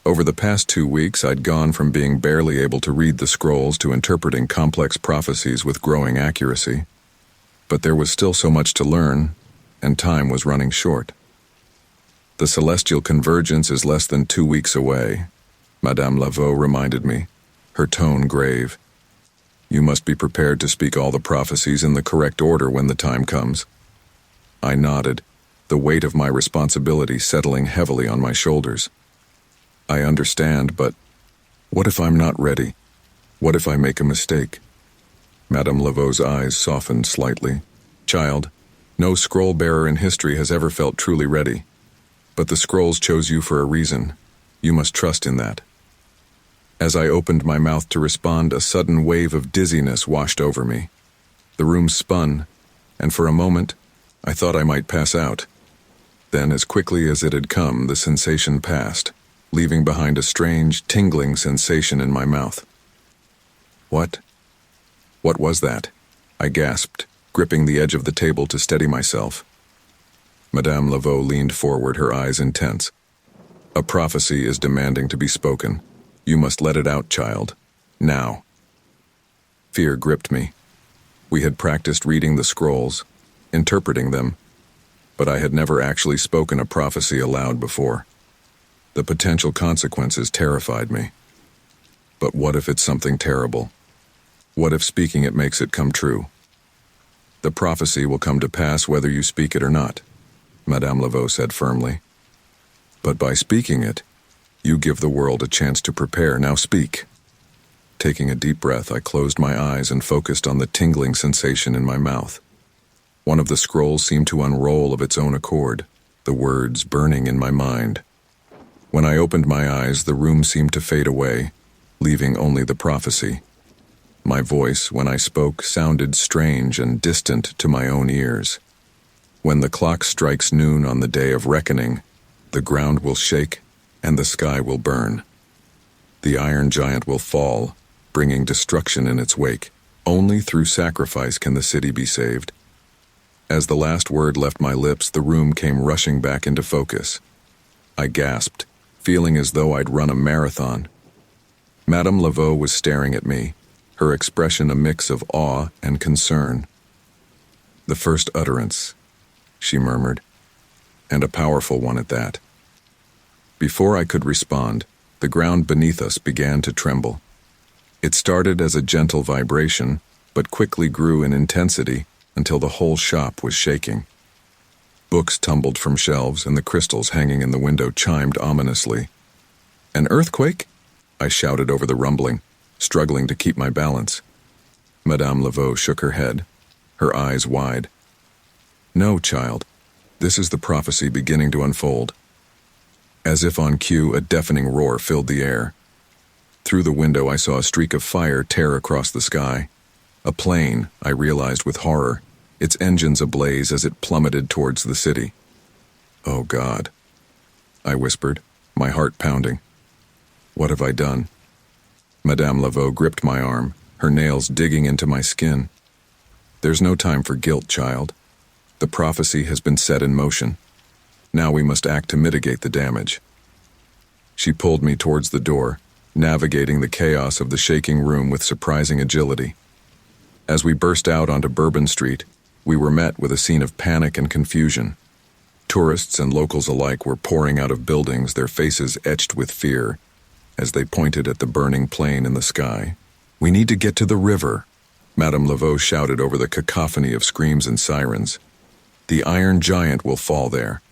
Over the past 2 weeks, I'd gone from being barely able to read the scrolls to interpreting complex prophecies with growing accuracy. But there was still so much to learn, and time was running short. "The celestial convergence is less than 2 weeks away," Madame Laveau reminded me, her tone grave. "You must be prepared to speak all the prophecies in the correct order when the time comes." I nodded, the weight of my responsibility settling heavily on my shoulders. "I understand, but what if I'm not ready? What if I make a mistake?" Madame Laveau's eyes softened slightly. "Child, no scroll bearer in history has ever felt truly ready. But the scrolls chose you for a reason. You must trust in that." As I opened my mouth to respond, a sudden wave of dizziness washed over me. The room spun, and for a moment, I thought I might pass out. Then, as quickly as it had come, the sensation passed, leaving behind a strange, tingling sensation in my mouth. What was that?" I gasped, gripping the edge of the table to steady myself. Madame Laveau leaned forward, her eyes intense. A prophecy is demanding to be spoken. You must let it out, child. Now. Fear gripped me. We had practiced reading the scrolls, interpreting them, but I had never actually spoken a prophecy aloud before. The potential consequences terrified me. But what if it's something terrible? What if speaking it makes it come true? The prophecy will come to pass whether you speak it or not, Madame Laveau said firmly. But by speaking it, you give the world a chance to prepare. Now speak. Taking a deep breath, I closed my eyes and focused on the tingling sensation in my mouth. One of the scrolls seemed to unroll of its own accord, the words burning in my mind. When I opened my eyes, the room seemed to fade away, leaving only the prophecy. My voice, when I spoke, sounded strange and distant to my own ears. When the clock strikes noon on the day of reckoning, the ground will shake and the sky will burn. The iron giant will fall, bringing destruction in its wake. Only through sacrifice can the city be saved. As the last word left my lips, the room came rushing back into focus. I gasped, feeling as though I'd run a marathon. Madame Laveau was staring at me, her expression a mix of awe and concern. The first utterance, she murmured, and a powerful one at that. Before I could respond, the ground beneath us began to tremble. It started as a gentle vibration, but quickly grew in intensity until the whole shop was shaking. Books tumbled from shelves and the crystals hanging in the window chimed ominously. An earthquake? I shouted over the rumbling, struggling to keep my balance. Madame Laveau shook her head, her eyes wide. No, child. This is the prophecy beginning to unfold. As if on cue, a deafening roar filled the air. Through the window, I saw a streak of fire tear across the sky. A plane, I realized with horror, its engines ablaze as it plummeted towards the city. Oh, God, I whispered, my heart pounding. What have I done? Madame Laveau gripped my arm, her nails digging into my skin. There's no time for guilt, child. The prophecy has been set in motion. Now we must act to mitigate the damage. She pulled me towards the door, navigating the chaos of the shaking room with surprising agility. As we burst out onto Bourbon Street, we were met with a scene of panic and confusion. Tourists and locals alike were pouring out of buildings, their faces etched with fear, as they pointed at the burning plane in the sky. We need to get to the river, Madame Laveau shouted over the cacophony of screams and sirens. The iron giant will fall there.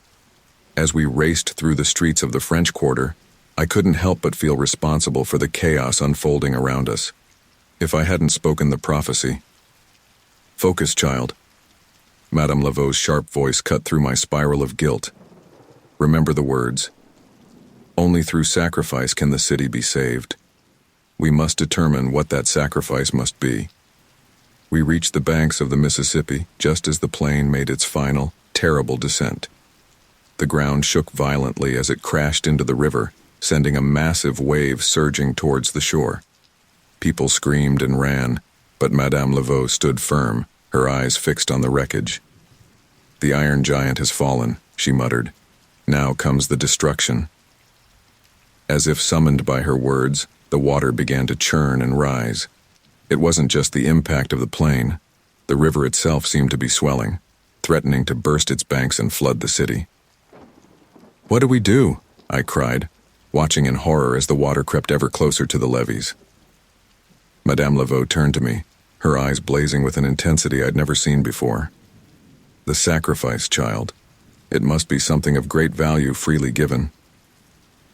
As we raced through the streets of the French Quarter, I couldn't help but feel responsible for the chaos unfolding around us. If I hadn't spoken the prophecy. Focus, child. Madame Laveau's sharp voice cut through my spiral of guilt. Remember the words. Only through sacrifice can the city be saved. We must determine what that sacrifice must be. We reached the banks of the Mississippi just as the plane made its final, terrible descent. The ground shook violently as it crashed into the river, sending a massive wave surging towards the shore. People screamed and ran, but Madame Laveau stood firm, her eyes fixed on the wreckage. The iron giant has fallen, she muttered. Now comes the destruction. As if summoned by her words, the water began to churn and rise. It wasn't just the impact of the plane. The river itself seemed to be swelling, threatening to burst its banks and flood the city. What do we do? I cried, watching in horror as the water crept ever closer to the levees. Madame Laveau turned to me, her eyes blazing with an intensity I'd never seen before. The sacrifice, child. It must be something of great value freely given.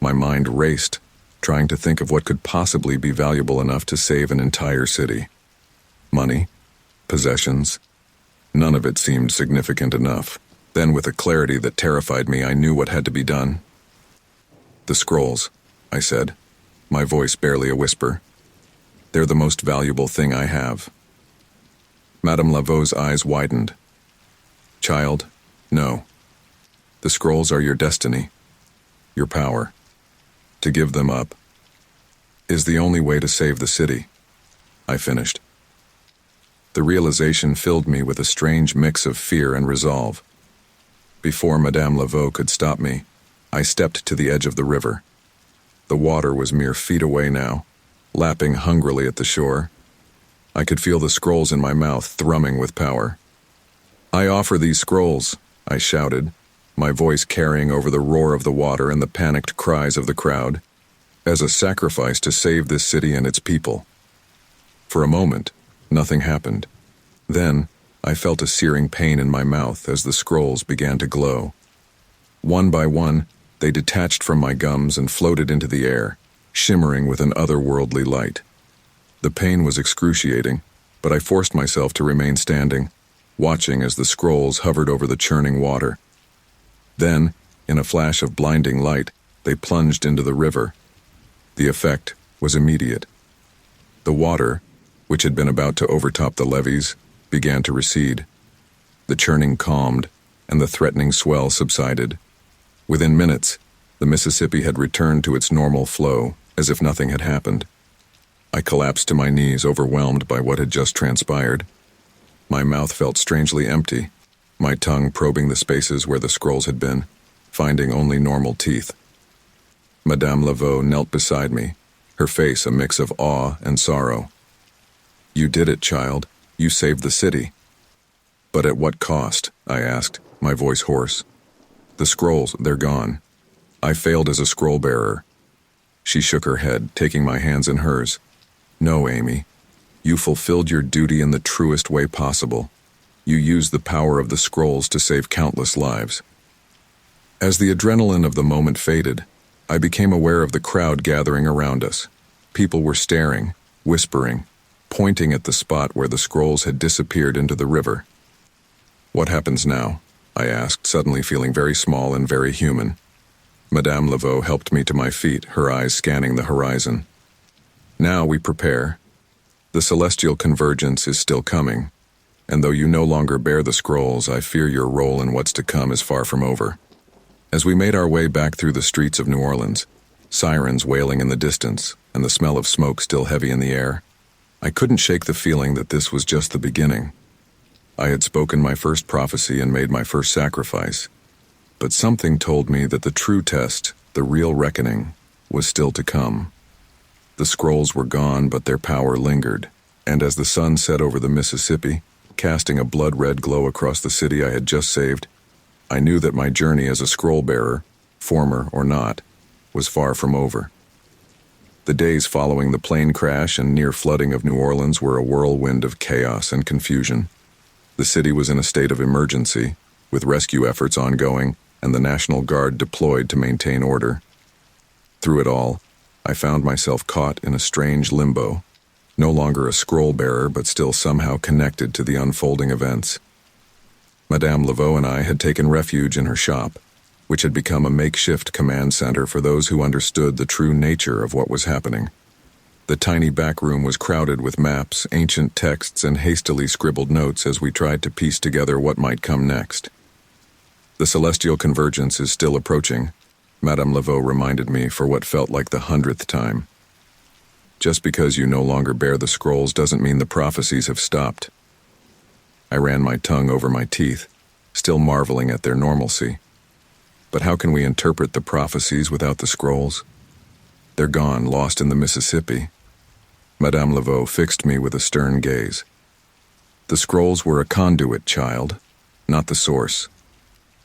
My mind raced, trying to think of what could possibly be valuable enough to save an entire city. Money, possessions, none of it seemed significant enough. Then, with a clarity that terrified me, I knew what had to be done. The scrolls, I said, my voice barely a whisper. They're the most valuable thing I have. Madame Laveau's eyes widened. Child, no. The scrolls are your destiny, your power. To give them up is the only way to save the city, I finished. The realization filled me with a strange mix of fear and resolve. Before Madame Laveau could stop me, I stepped to the edge of the river. The water was mere feet away now, lapping hungrily at the shore. I could feel the scrolls in my mouth thrumming with power. "I offer these scrolls," I shouted, my voice carrying over the roar of the water and the panicked cries of the crowd, "as a sacrifice to save this city and its people." For a moment, nothing happened. Then, I felt a searing pain in my mouth as the scrolls began to glow. One by one, they detached from my gums and floated into the air, shimmering with an otherworldly light. The pain was excruciating, but I forced myself to remain standing, watching as the scrolls hovered over the churning water. Then, in a flash of blinding light, they plunged into the river. The effect was immediate. The water, which had been about to overtop the levees, began to recede. The churning calmed, and the threatening swell subsided. Within minutes, the Mississippi had returned to its normal flow, as if nothing had happened. I collapsed to my knees, overwhelmed by what had just transpired. My mouth felt strangely empty, my tongue probing the spaces where the scrolls had been, finding only normal teeth. Madame Laveau knelt beside me, her face a mix of awe and sorrow. "You did it, child. You saved the city." "But at what cost?" I asked, my voice hoarse. "The scrolls, they're gone. I failed as a scroll bearer." She shook her head, taking my hands in hers. "No, Amy. You fulfilled your duty in the truest way possible. You used the power of the scrolls to save countless lives." As the adrenaline of the moment faded, I became aware of the crowd gathering around us. People were staring, whispering, pointing at the spot where the scrolls had disappeared into the river. "What happens now?" I asked, suddenly feeling very small and very human. Madame Laveau helped me to my feet, her eyes scanning the horizon. "Now we prepare. The celestial convergence is still coming, and though you no longer bear the scrolls, I fear your role in what's to come is far from over." As we made our way back through the streets of New Orleans, sirens wailing in the distance and the smell of smoke still heavy in the air, I couldn't shake the feeling that this was just the beginning. I had spoken my first prophecy and made my first sacrifice, but something told me that the true test, the real reckoning, was still to come. The scrolls were gone, but their power lingered, and as the sun set over the Mississippi, casting a blood-red glow across the city I had just saved, I knew that my journey as a scroll-bearer, former or not, was far from over. The days following the plane crash and near flooding of New Orleans were a whirlwind of chaos and confusion. The city was in a state of emergency, with rescue efforts ongoing and the National Guard deployed to maintain order. Through it all, I found myself caught in a strange limbo, no longer a scroll-bearer but still somehow connected to the unfolding events. Madame Laveau and I had taken refuge in her shop, which had become a makeshift command center for those who understood the true nature of what was happening. The tiny back room was crowded with maps, ancient texts, and hastily scribbled notes as we tried to piece together what might come next. "The celestial convergence is still approaching," Madame Laveau reminded me for what felt like the 100th time. "Just because you no longer bear the scrolls doesn't mean the prophecies have stopped." I ran my tongue over my teeth, still marveling at their normalcy. But how can we interpret the prophecies without the scrolls? They're gone, lost in the Mississippi. Madame Laveau fixed me with a stern gaze. "The scrolls were a conduit, child, not the source.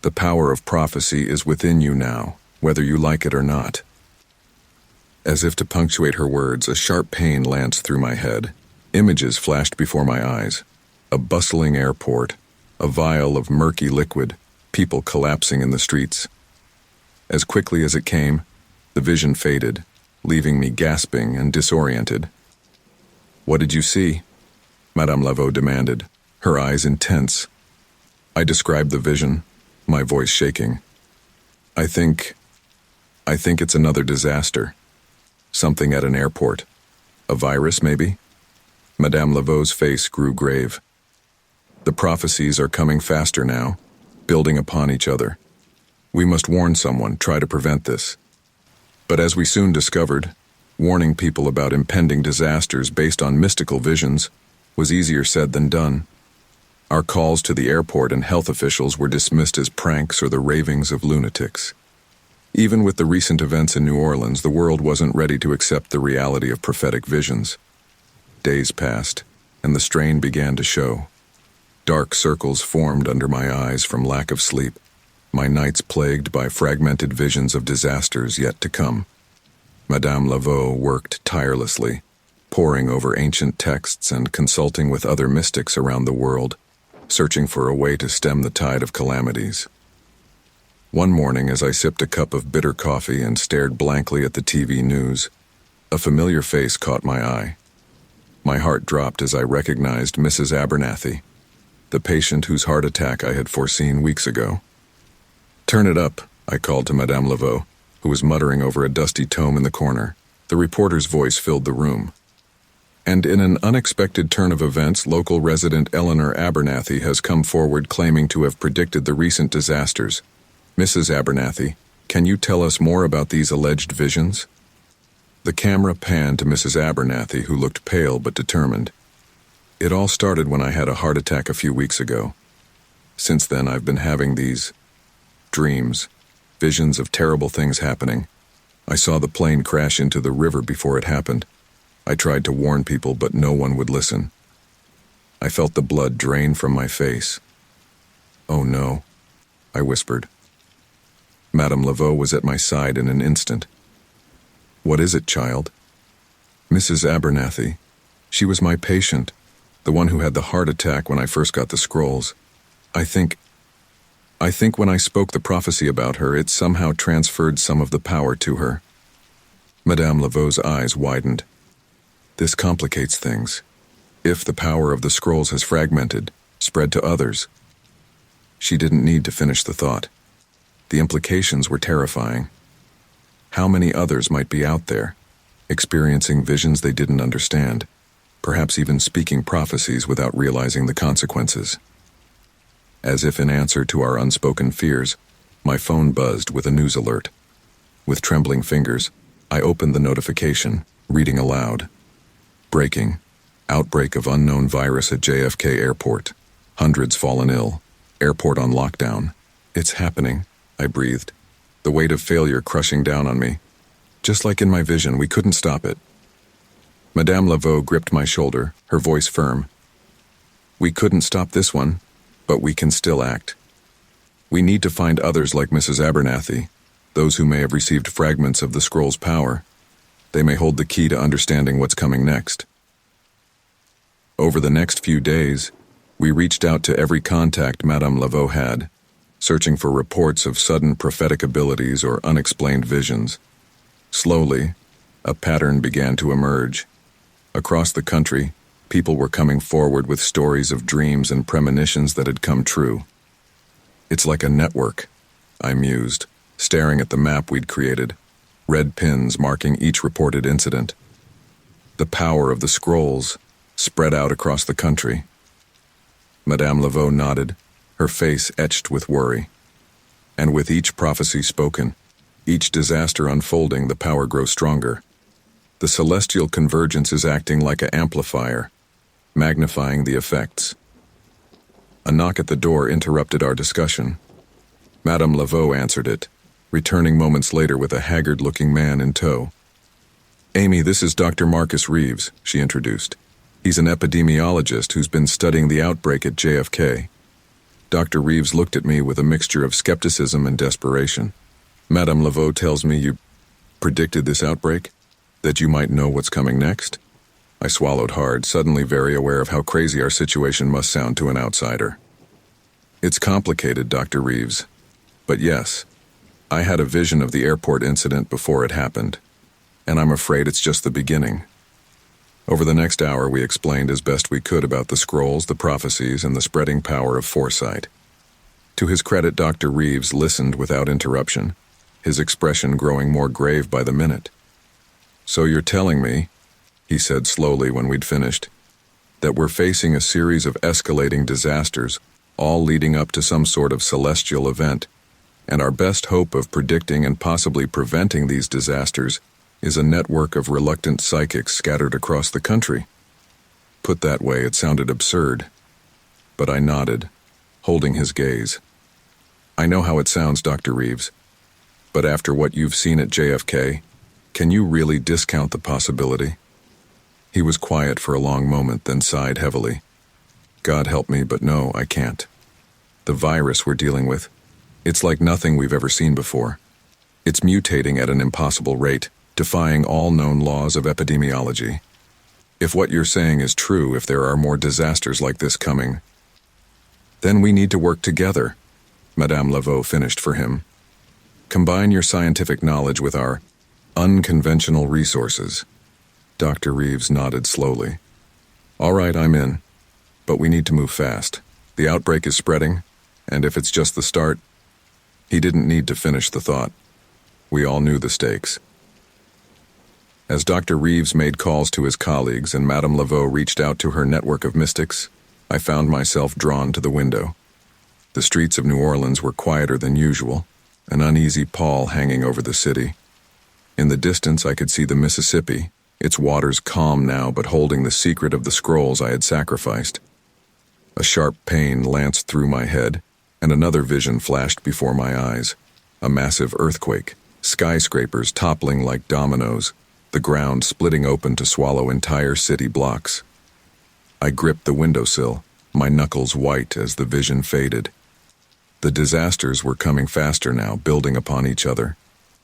The power of prophecy is within you now, whether you like it or not." As if to punctuate her words, a sharp pain lanced through my head. Images flashed before my eyes. A bustling airport, a vial of murky liquid, people collapsing in the streets. As quickly as it came, the vision faded, leaving me gasping and disoriented. "What did you see?" Madame Laveau demanded, her eyes intense. I described the vision, my voice shaking. I think it's another disaster. Something at an airport. A virus, maybe?" Madame Laveau's face grew grave. "The prophecies are coming faster now, building upon each other. We must warn someone, try to prevent this." But as we soon discovered, warning people about impending disasters based on mystical visions was easier said than done. Our calls to the airport and health officials were dismissed as pranks or the ravings of lunatics. Even with the recent events in New Orleans, the world wasn't ready to accept the reality of prophetic visions. Days passed, and the strain began to show. Dark circles formed under my eyes from lack of sleep, my nights plagued by fragmented visions of disasters yet to come. Madame Laveau worked tirelessly, poring over ancient texts and consulting with other mystics around the world, searching for a way to stem the tide of calamities. One morning, as I sipped a cup of bitter coffee and stared blankly at the TV news, a familiar face caught my eye. My heart dropped as I recognized Mrs. Abernathy, the patient whose heart attack I had foreseen weeks ago. "Turn it up," I called to Madame Laveau, who was muttering over a dusty tome in the corner. The reporter's voice filled the room. And in an unexpected turn of events, local resident Eleanor Abernathy has come forward claiming to have predicted the recent disasters. "Mrs. Abernathy, can you tell us more about these alleged visions?" The camera panned to Mrs. Abernathy, who looked pale but determined. "It all started when I had a heart attack a few weeks ago. Since then, I've been having these dreams, visions of terrible things happening. I saw the plane crash into the river before it happened. I tried to warn people, but no one would listen. I felt the blood drain from my face. Oh no," I whispered. Madame Laveau was at my side in an instant. "What is it, child?" "Mrs. Abernathy. She was my patient, the one who had the heart attack when I first got the scrolls. I think when I spoke the prophecy about her, it somehow transferred some of the power to her." Madame Laveau's eyes widened. "This complicates things. If the power of the scrolls has fragmented, spread to others." She didn't need to finish the thought. The implications were terrifying. How many others might be out there, experiencing visions they didn't understand, perhaps even speaking prophecies without realizing the consequences? As if in answer to our unspoken fears, my phone buzzed with a news alert. With trembling fingers, I opened the notification, reading aloud. "Breaking. Outbreak of unknown virus at JFK Airport. Hundreds fallen ill. Airport on lockdown. It's happening," I breathed, the weight of failure crushing down on me. Just like in my vision, we couldn't stop it. Madame Laveau gripped my shoulder, her voice firm. "We couldn't stop this one, but we can still act. We need to find others like Mrs. Abernathy, those who may have received fragments of the scroll's power. They may hold the key to understanding what's coming next." Over the next few days, we reached out to every contact Madame Laveau had, searching for reports of sudden prophetic abilities or unexplained visions. Slowly, a pattern began to emerge. Across the country, people were coming forward with stories of dreams and premonitions that had come true. "It's like a network," I mused, staring at the map we'd created, red pins marking each reported incident. The power of the scrolls spread out across the country. Madame Laveau nodded, her face etched with worry. "And with each prophecy spoken, each disaster unfolding, the power grows stronger. The celestial convergence is acting like an amplifier, magnifying the effects." A knock at the door interrupted our discussion. Madame Laveau answered it, returning moments later with a haggard-looking man in tow. "Amy, this is Dr. Marcus Reeves," she introduced. "He's an epidemiologist who's been studying the outbreak at JFK." Dr. Reeves looked at me with a mixture of skepticism and desperation. "Madame Laveau tells me you predicted this outbreak? That you might know what's coming next?" I swallowed hard, suddenly very aware of how crazy our situation must sound to an outsider. "It's complicated, Dr. Reeves. But yes, I had a vision of the airport incident before it happened, and I'm afraid it's just the beginning." Over the next hour, we explained as best we could about the scrolls, the prophecies, and the spreading power of foresight. To his credit, Dr. Reeves listened without interruption, his expression growing more grave by the minute. "So you're telling me," he said slowly when we'd finished, "that we're facing a series of escalating disasters, all leading up to some sort of celestial event, and our best hope of predicting and possibly preventing these disasters is a network of reluctant psychics scattered across the country." Put that way, it sounded absurd. But I nodded, holding his gaze. I know how it sounds, Dr. Reeves. But after what you've seen at JFK, can you really discount the possibility? He was quiet for a long moment, then sighed heavily. God help me, but no, I can't. The virus we're dealing with, it's like nothing we've ever seen before. It's mutating at an impossible rate, defying all known laws of epidemiology. If what you're saying is true, if there are more disasters like this coming, then we need to work together, Madame Laveau finished for him. Combine your scientific knowledge with our unconventional resources. Dr. Reeves nodded slowly. All right, I'm in. But we need to move fast. The outbreak is spreading, and if it's just the start, he didn't need to finish the thought. We all knew the stakes. As Dr. Reeves made calls to his colleagues and Madame Laveau reached out to her network of mystics, I found myself drawn to the window. The streets of New Orleans were quieter than usual, an uneasy pall hanging over the city. In the distance I could see the Mississippi, its waters calm now but holding the secret of the scrolls I had sacrificed. A sharp pain lanced through my head, and another vision flashed before my eyes. A massive earthquake, skyscrapers toppling like dominoes, the ground splitting open to swallow entire city blocks. I gripped the windowsill, my knuckles white as the vision faded. The disasters were coming faster now, building upon each other.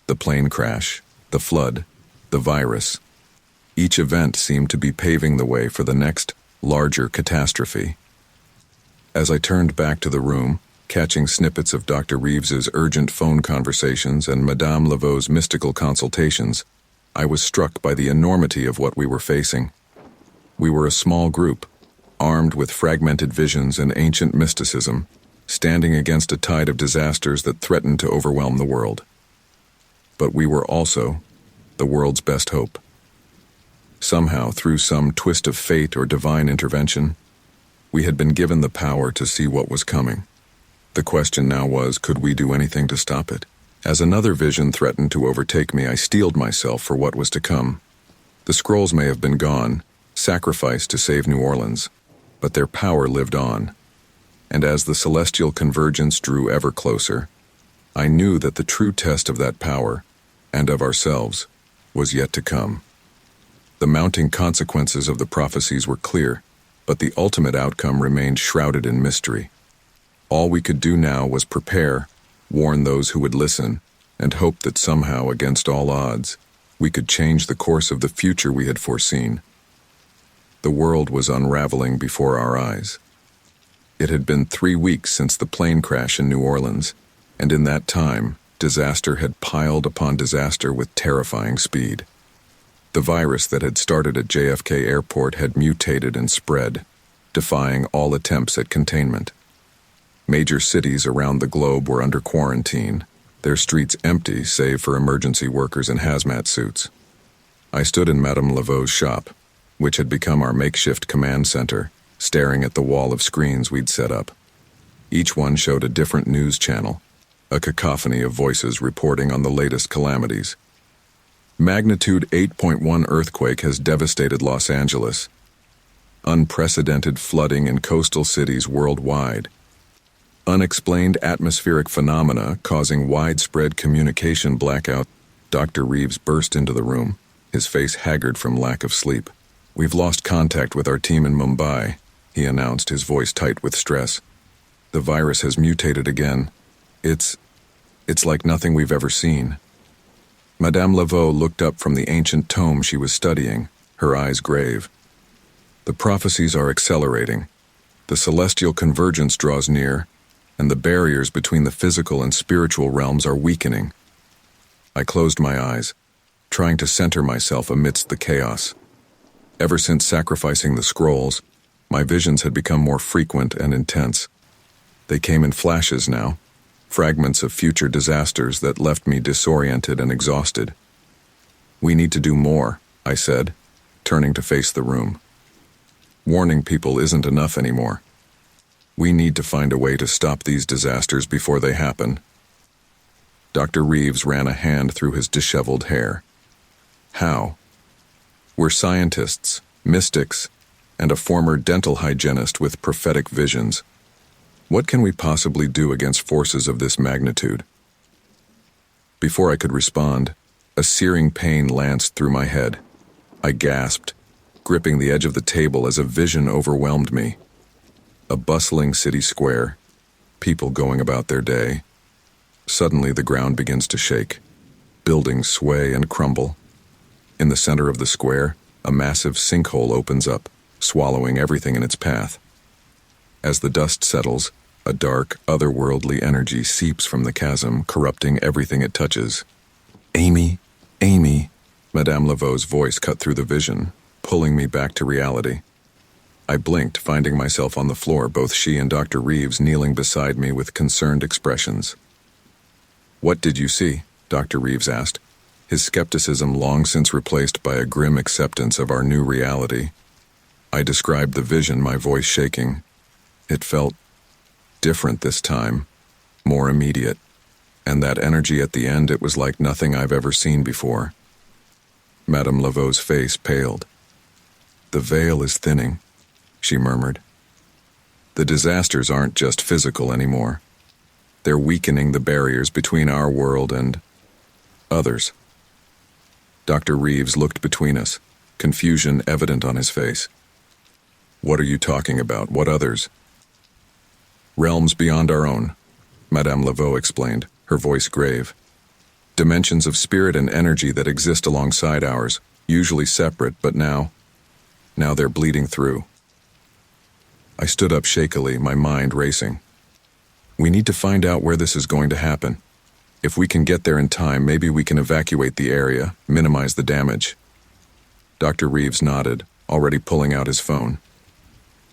The plane crash, the flood, the virus. Each event seemed to be paving the way for the next, larger catastrophe. As I turned back to the room, catching snippets of Dr. Reeves's urgent phone conversations and Madame Laveau's mystical consultations, I was struck by the enormity of what we were facing. We were a small group, armed with fragmented visions and ancient mysticism, standing against a tide of disasters that threatened to overwhelm the world. But we were also the world's best hope. Somehow, through some twist of fate or divine intervention, we had been given the power to see what was coming. The question now was, could we do anything to stop it? As another vision threatened to overtake me, I steeled myself for what was to come. The scrolls may have been gone, sacrificed to save New Orleans, but their power lived on. And as the celestial convergence drew ever closer, I knew that the true test of that power, and of ourselves, was yet to come. The mounting consequences of the prophecies were clear, but the ultimate outcome remained shrouded in mystery. All we could do now was prepare, warn those who would listen, and hope that somehow, against all odds, we could change the course of the future we had foreseen. The world was unraveling before our eyes. It had been 3 weeks since the plane crash in New Orleans, and in that time, disaster had piled upon disaster with terrifying speed. The virus that had started at JFK Airport had mutated and spread, defying all attempts at containment. Major cities around the globe were under quarantine, their streets empty save for emergency workers in hazmat suits. I stood in Madame Laveau's shop, which had become our makeshift command center, staring at the wall of screens we'd set up. Each one showed a different news channel, a cacophony of voices reporting on the latest calamities. Magnitude 8.1 earthquake has devastated Los Angeles. Unprecedented flooding in coastal cities worldwide. Unexplained atmospheric phenomena causing widespread communication blackout. Dr. Reeves burst into the room, his face haggard from lack of sleep. We've lost contact with our team in Mumbai, he announced, his voice tight with stress. The virus has mutated again. It's like nothing we've ever seen. Madame Laveau looked up from the ancient tome she was studying, her eyes grave. The prophecies are accelerating. The celestial convergence draws near, and the barriers between the physical and spiritual realms are weakening. I closed my eyes, trying to center myself amidst the chaos. Ever since sacrificing the scrolls, my visions had become more frequent and intense. They came in flashes now, fragments of future disasters that left me disoriented and exhausted. We need to do more, I said, turning to face the room. Warning people isn't enough anymore. We need to find a way to stop these disasters before they happen. Dr. Reeves ran a hand through his disheveled hair. How? We're scientists, mystics, and a former dental hygienist with prophetic visions. What can we possibly do against forces of this magnitude? Before I could respond, a searing pain lanced through my head. I gasped, gripping the edge of the table as a vision overwhelmed me. A bustling city square, people going about their day. Suddenly the ground begins to shake. Buildings sway and crumble. In the center of the square, a massive sinkhole opens up, swallowing everything in its path. As the dust settles, a dark, otherworldly energy seeps from the chasm, corrupting everything it touches. "Amy, Amy," Madame Laveau's voice cut through the vision, pulling me back to reality. I blinked, finding myself on the floor, both she and Dr. Reeves kneeling beside me with concerned expressions. "What did you see?" Dr. Reeves asked, his skepticism long since replaced by a grim acceptance of our new reality. I described the vision, my voice shaking. It felt different this time, more immediate, and that energy at the end, it was like nothing I've ever seen before. Madame Laveau's face paled. "The veil is thinning," she murmured. "The disasters aren't just physical anymore. They're weakening the barriers between our world and others." Dr. Reeves looked between us, confusion evident on his face. "What are you talking about? What others?" "Realms beyond our own," Madame Laveau explained, her voice grave. "Dimensions of spirit and energy that exist alongside ours, usually separate, but now they're bleeding through." I stood up shakily, my mind racing. "We need to find out where this is going to happen. If we can get there in time, maybe we can evacuate the area, minimize the damage." Dr. Reeves nodded, already pulling out his phone.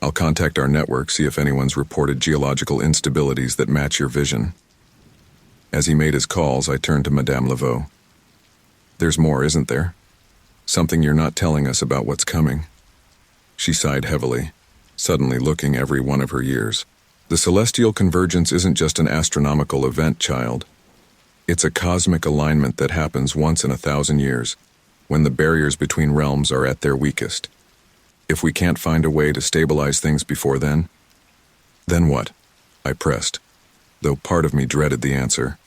"I'll contact our network, see if anyone's reported geological instabilities that match your vision." As he made his calls, I turned to Madame Laveau. "There's more, isn't there? Something you're not telling us about what's coming." She sighed heavily, suddenly looking every one of her years. "The celestial convergence isn't just an astronomical event, child. It's a cosmic alignment that happens once in 1,000 years, when the barriers between realms are at their weakest. If we can't find a way to stabilize things before then what?" I pressed, though part of me dreaded the answer.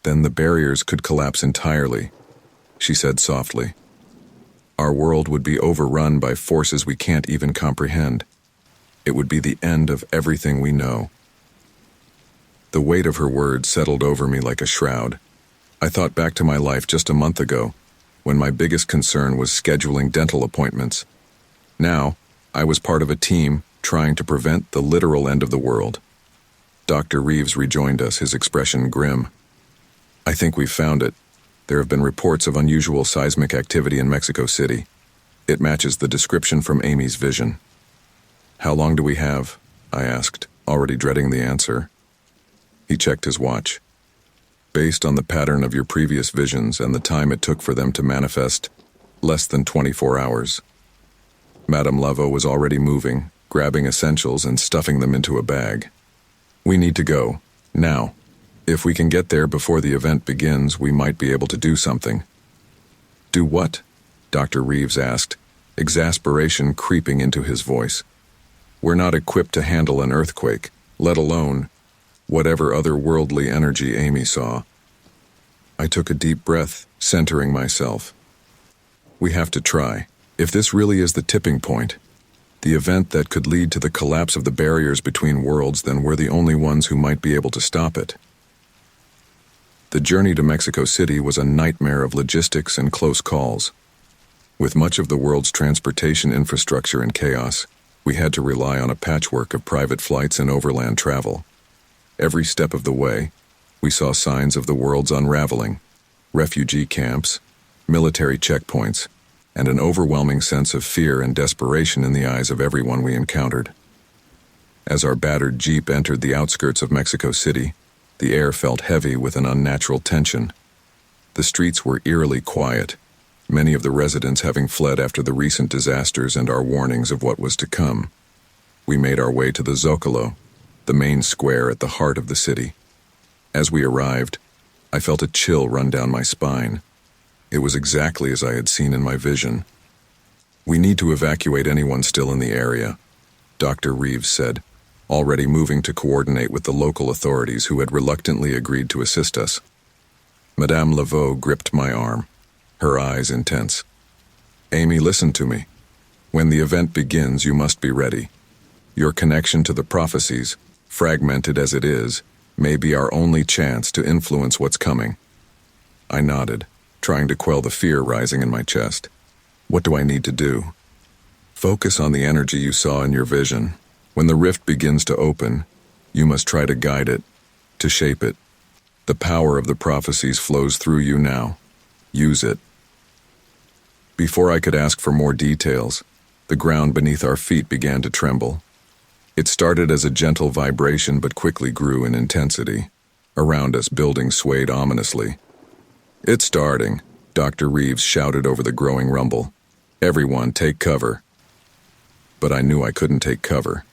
"Then the barriers could collapse entirely," she said softly. "Our world would be overrun by forces we can't even comprehend. It would be the end of everything we know." The weight of her words settled over me like a shroud. I thought back to my life just a month ago, when my biggest concern was scheduling dental appointments. Now, I was part of a team trying to prevent the literal end of the world. Dr. Reeves rejoined us, his expression grim. "I think we've found it. There have been reports of unusual seismic activity in Mexico City. It matches the description from Amy's vision." "How long do we have?" I asked, already dreading the answer. He checked his watch. "Based on the pattern of your previous visions and the time it took for them to manifest, less than 24 hours. Madame Laveau was already moving, grabbing essentials and stuffing them into a bag. "We need to go, now. If we can get there before the event begins, we might be able to do something." "Do what?" Dr. Reeves asked, exasperation creeping into his voice. "We're not equipped to handle an earthquake, let alone whatever otherworldly energy Amy saw." I took a deep breath, centering myself. "We have to try. If this really is the tipping point, the event that could lead to the collapse of the barriers between worlds, then we're the only ones who might be able to stop it." The journey to Mexico City was a nightmare of logistics and close calls. With much of the world's transportation infrastructure in chaos, we had to rely on a patchwork of private flights and overland travel. Every step of the way, we saw signs of the world's unraveling: refugee camps, military checkpoints, and an overwhelming sense of fear and desperation in the eyes of everyone we encountered. As our battered Jeep entered the outskirts of Mexico City, the air felt heavy with an unnatural tension. The streets were eerily quiet, many of the residents having fled after the recent disasters and our warnings of what was to come. We made our way to the Zócalo, the main square at the heart of the city. As we arrived, I felt a chill run down my spine. It was exactly as I had seen in my vision. We need to evacuate anyone still in the area, Dr. Reeves said, already moving to coordinate with the local authorities who had reluctantly agreed to assist us. Madame Laveau gripped my arm, her eyes intense. Amy, listen to me. When the event begins, you must be ready. Your connection to the prophecies, fragmented as it is, may be our only chance to influence what's coming. I nodded, trying to quell the fear rising in my chest. What do I need to do? Focus on the energy you saw in your vision. When the rift begins to open, you must try to guide it, to shape it. The power of the prophecies flows through you now. Use it. Before I could ask for more details, the ground beneath our feet began to tremble. It started as a gentle vibration but quickly grew in intensity. Around us, buildings swayed ominously. It's starting, Dr. Reeves shouted over the growing rumble. Everyone, take cover. But I knew I couldn't take cover.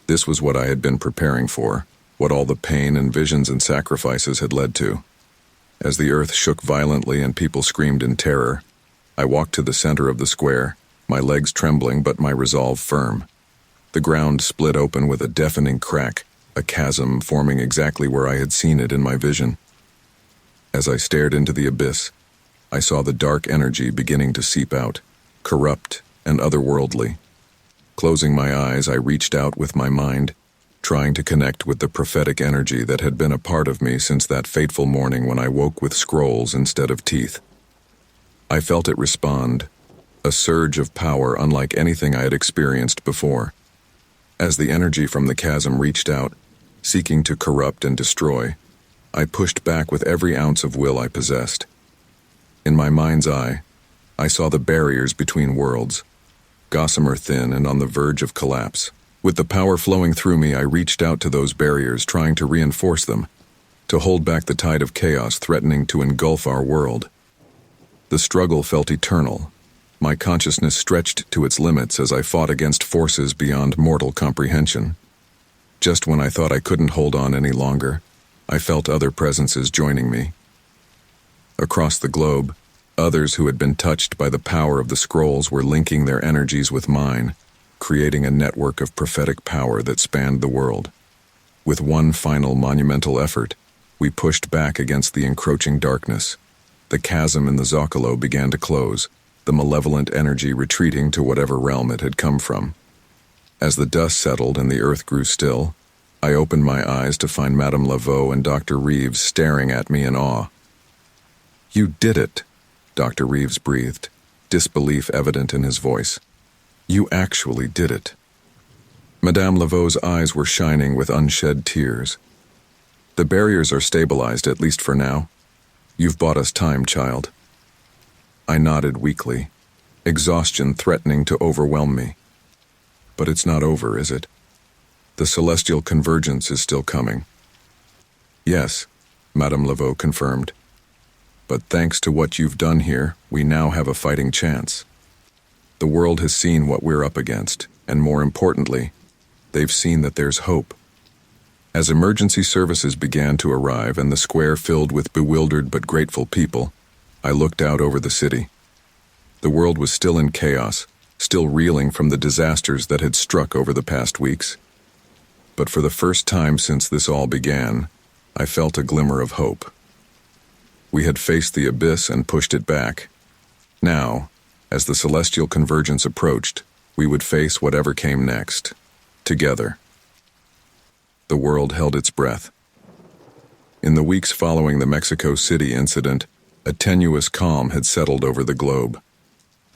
This was what I had been preparing for, what all the pain and visions and sacrifices had led to. As the earth shook violently and people screamed in terror, I walked to the center of the square, my legs trembling but my resolve firm. The ground split open with a deafening crack, a chasm forming exactly where I had seen it in my vision. As I stared into the abyss, I saw the dark energy beginning to seep out, corrupt and otherworldly. Closing my eyes, I reached out with my mind, trying to connect with the prophetic energy that had been a part of me since that fateful morning when I woke with scrolls instead of teeth. I felt it respond, a surge of power unlike anything I had experienced before. As the energy from the chasm reached out, seeking to corrupt and destroy, I pushed back with every ounce of will I possessed. In my mind's eye, I saw the barriers between worlds, gossamer thin and on the verge of collapse. With the power flowing through me, I reached out to those barriers, trying to reinforce them, to hold back the tide of chaos threatening to engulf our world. The struggle felt eternal. My consciousness stretched to its limits as I fought against forces beyond mortal comprehension. Just when I thought I couldn't hold on any longer, I felt other presences joining me. Across the globe, others who had been touched by the power of the scrolls were linking their energies with mine, creating a network of prophetic power that spanned the world. With one final monumental effort, we pushed back against the encroaching darkness. The chasm in the Zocalo began to close, the malevolent energy retreating to whatever realm it had come from. As the dust settled and the earth grew still, I opened my eyes to find Madame Laveau and Dr. Reeves staring at me in awe. "You did it," Dr. Reeves breathed, disbelief evident in his voice. "You actually did it." Madame Laveau's eyes were shining with unshed tears. "The barriers are stabilized, at least for now. You've bought us time, child." I nodded weakly, exhaustion threatening to overwhelm me. "But it's not over, is it? The celestial convergence is still coming." "Yes," Madame Laveau confirmed. "But thanks to what you've done here, we now have a fighting chance. The world has seen what we're up against, and more importantly, they've seen that there's hope." As emergency services began to arrive and the square filled with bewildered but grateful people, I looked out over the city. The world was still in chaos, still reeling from the disasters that had struck over the past weeks. But for the first time since this all began, I felt a glimmer of hope. We had faced the abyss and pushed it back. Now, as the celestial convergence approached, we would face whatever came next, together. The world held its breath. In the weeks following the Mexico City incident, a tenuous calm had settled over the globe.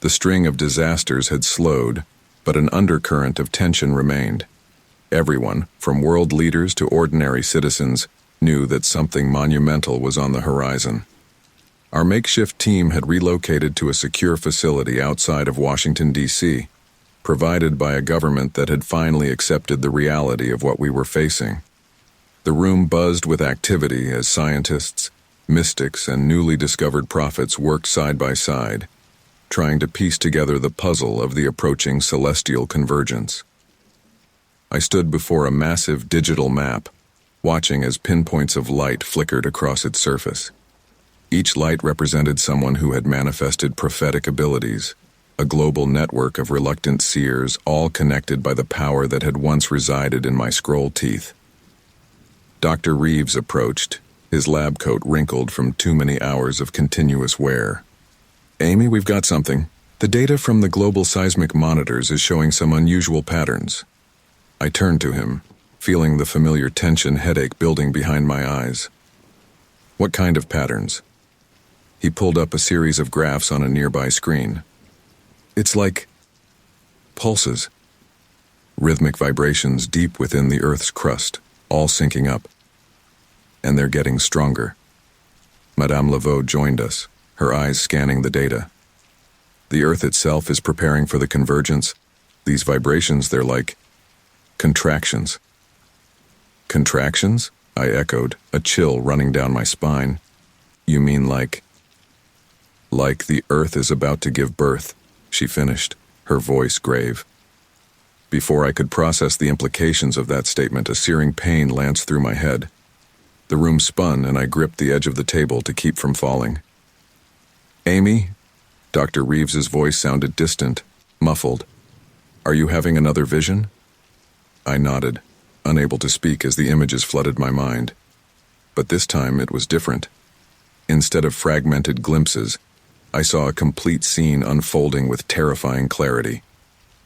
The string of disasters had slowed, but an undercurrent of tension remained. Everyone, from world leaders to ordinary citizens, knew that something monumental was on the horizon. Our makeshift team had relocated to a secure facility outside of Washington, D.C., provided by a government that had finally accepted the reality of what we were facing. The room buzzed with activity as scientists, mystics, and newly discovered prophets worked side by side, trying to piece together the puzzle of the approaching celestial convergence. I stood before a massive digital map, watching as pinpoints of light flickered across its surface. Each light represented someone who had manifested prophetic abilities, a global network of reluctant seers, all connected by the power that had once resided in my scroll teeth. Dr. Reeves approached, his lab coat wrinkled from too many hours of continuous wear. "Amy, we've got something. The data from the global seismic monitors is showing some unusual patterns." I turned to him, feeling the familiar tension headache building behind my eyes. "What kind of patterns?" He pulled up a series of graphs on a nearby screen. "It's like pulses. Rhythmic vibrations deep within the Earth's crust, all syncing up. And they're getting stronger." Madame Laveau joined us, her eyes scanning the data. "The Earth itself is preparing for the convergence. These vibrations, they're like contractions." "Contractions?" I echoed, a chill running down my spine. "You mean like the Earth is about to give birth," she finished, her voice grave. Before I could process the implications of that statement, a searing pain lanced through my head. The room spun, and I gripped the edge of the table to keep from falling. "Amy?" Dr. Reeves's voice sounded distant, muffled. "Are you having another vision?" I nodded, unable to speak as the images flooded my mind. But this time it was different. Instead of fragmented glimpses, I saw a complete scene unfolding with terrifying clarity.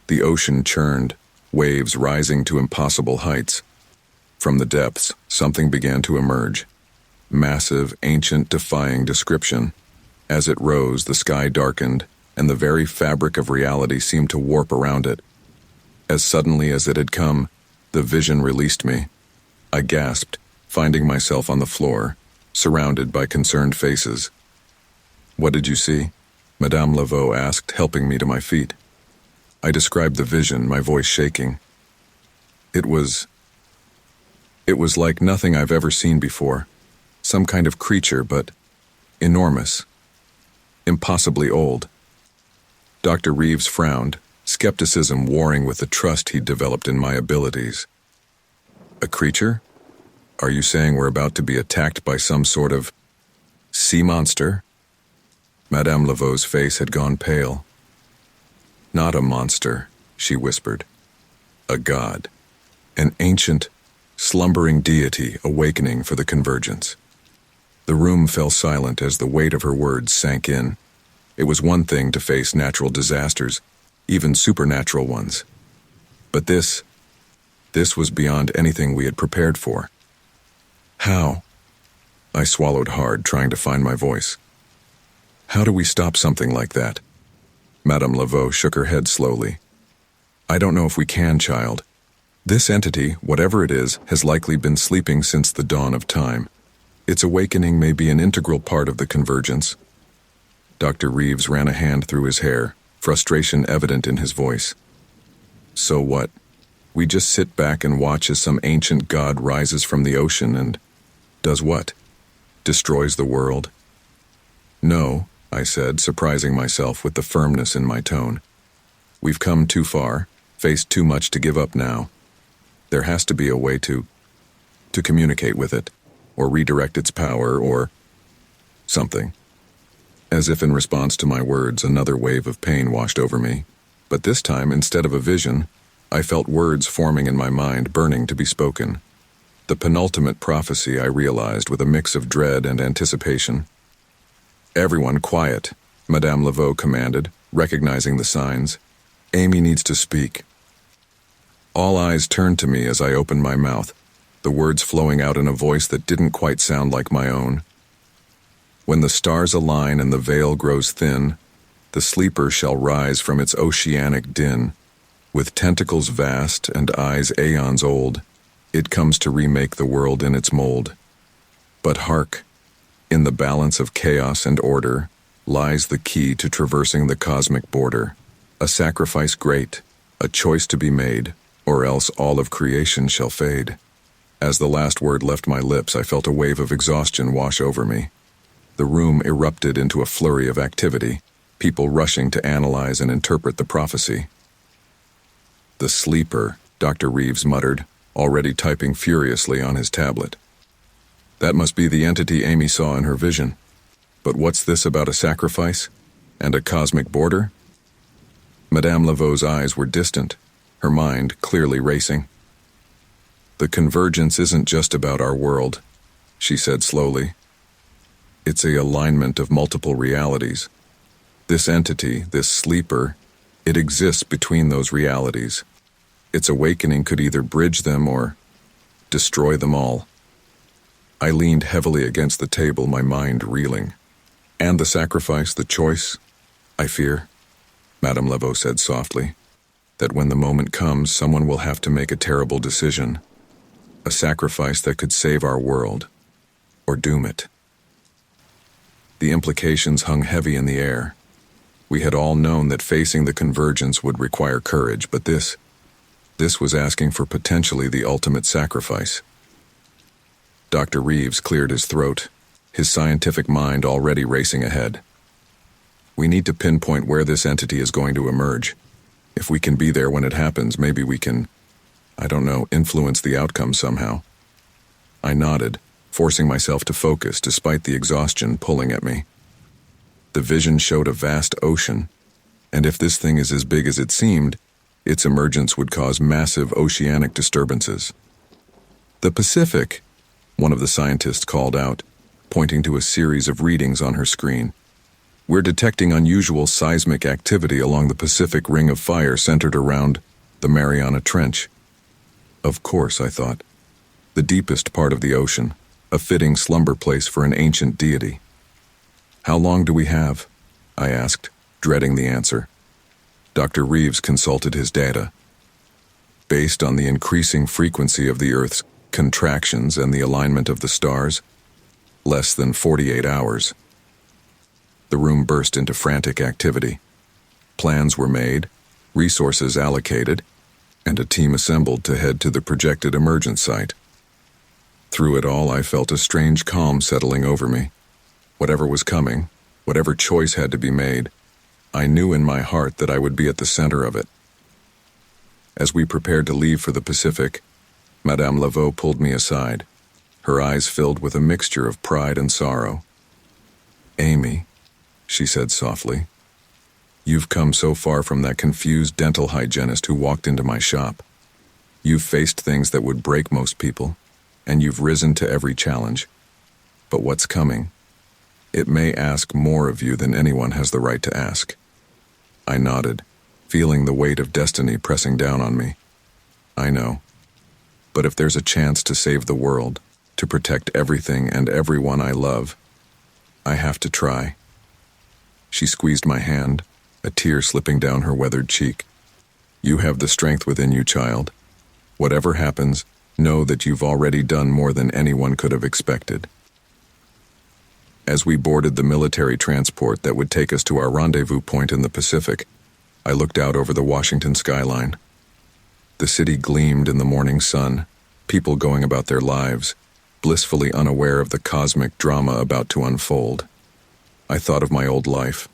The ocean churned, waves rising to impossible heights. From the depths, something began to emerge. Massive, ancient, defying description. As it rose, the sky darkened, and the very fabric of reality seemed to warp around it. As suddenly as it had come, the vision released me. I gasped, finding myself on the floor, surrounded by concerned faces. "What did you see?" Madame Laveau asked, helping me to my feet. I described the vision, my voice shaking. It was like nothing I've ever seen before. Some kind of creature, but enormous. Impossibly old. Dr. Reeves frowned, skepticism warring with the trust he'd developed in my abilities. "A creature? Are you saying we're about to be attacked by some sort of sea monster?" Madame Laveau's face had gone pale. "Not a monster," she whispered. "A god. An ancient, slumbering deity awakening for the convergence." The room fell silent as the weight of her words sank in. It was one thing to face natural disasters, even supernatural ones. But this was beyond anything we had prepared for. "How?" I swallowed hard, trying to find my voice. "How do we stop something like that?" Madame Laveau shook her head slowly. "I don't know if we can, child. This entity, whatever it is, has likely been sleeping since the dawn of time. Its awakening may be an integral part of the convergence." Dr. Reeves ran a hand through his hair, frustration evident in his voice. "So what? We just sit back and watch as some ancient god rises from the ocean and does what? Destroys the world?" "No," I said, surprising myself with the firmness in my tone. "We've come too far, faced too much to give up now. There has to be a way to communicate with it, or redirect its power, or something." As if in response to my words, another wave of pain washed over me. But this time, instead of a vision, I felt words forming in my mind, burning to be spoken. The penultimate prophecy, I realized, with a mix of dread and anticipation. "Everyone quiet," Madame Laveau commanded, recognizing the signs. "Amy needs to speak." All eyes turned to me as I opened my mouth, the words flowing out in a voice that didn't quite sound like my own. "When the stars align and the veil grows thin, the sleeper shall rise from its oceanic din. With tentacles vast and eyes aeons old, it comes to remake the world in its mold. But hark! In the balance of chaos and order lies the key to traversing the cosmic border. A sacrifice great, a choice to be made, or else all of creation shall fade." As the last word left my lips, I felt a wave of exhaustion wash over me. The room erupted into a flurry of activity, people rushing to analyze and interpret the prophecy. "The sleeper," Dr. Reeves muttered, already typing furiously on his tablet. "That must be the entity Amy saw in her vision. But what's this about a sacrifice? And a cosmic border?" Madame Laveau's eyes were distant, her mind clearly racing. "The convergence isn't just about our world," she said slowly. "It's a alignment of multiple realities. This entity, this sleeper, it exists between those realities. Its awakening could either bridge them or destroy them all." I leaned heavily against the table, my mind reeling. "And the sacrifice, the choice, I fear," Madame Laveau said softly, "that when the moment comes, someone will have to make a terrible decision. A sacrifice that could save our world, or doom it." The implications hung heavy in the air. We had all known that facing the convergence would require courage, but this was asking for potentially the ultimate sacrifice. Dr. Reeves cleared his throat, his scientific mind already racing ahead. "We need to pinpoint where this entity is going to emerge. If we can be there when it happens, maybe we can, influence the outcome somehow." I nodded, forcing myself to focus despite the exhaustion pulling at me. The vision showed a vast ocean, and if this thing is as big as it seemed, its emergence would cause massive oceanic disturbances. "The Pacific," one of the scientists called out, pointing to a series of readings on her screen. "We're detecting unusual seismic activity along the Pacific Ring of Fire centered around the Mariana Trench." Of course, I thought. The deepest part of the ocean, a fitting slumber place for an ancient deity. "How long do we have?" I asked, dreading the answer. Dr. Reeves consulted his data. "Based on the increasing frequency of the Earth's contractions and the alignment of the stars, less than 48 hours. The room burst into frantic activity. Plans were made, resources allocated, and a team assembled to head to the projected emergence site. Through it all, I felt a strange calm settling over me. Whatever was coming, whatever choice had to be made, I knew in my heart that I would be at the center of it. As we prepared to leave for the Pacific, Madame Laveau pulled me aside, her eyes filled with a mixture of pride and sorrow. "Amy," she said softly, "you've come so far from that confused dental hygienist who walked into my shop. You've faced things that would break most people, and you've risen to every challenge. But what's coming? It may ask more of you than anyone has the right to ask." I nodded, feeling the weight of destiny pressing down on me. "I know. But if there's a chance to save the world, to protect everything and everyone I love, I have to try." She squeezed my hand, a tear slipping down her weathered cheek. "You have the strength within you, child. Whatever happens, know that you've already done more than anyone could have expected." As we boarded the military transport that would take us to our rendezvous point in the Pacific, I looked out over the Washington skyline. The city gleamed in the morning sun, people going about their lives, blissfully unaware of the cosmic drama about to unfold. I thought of my old life,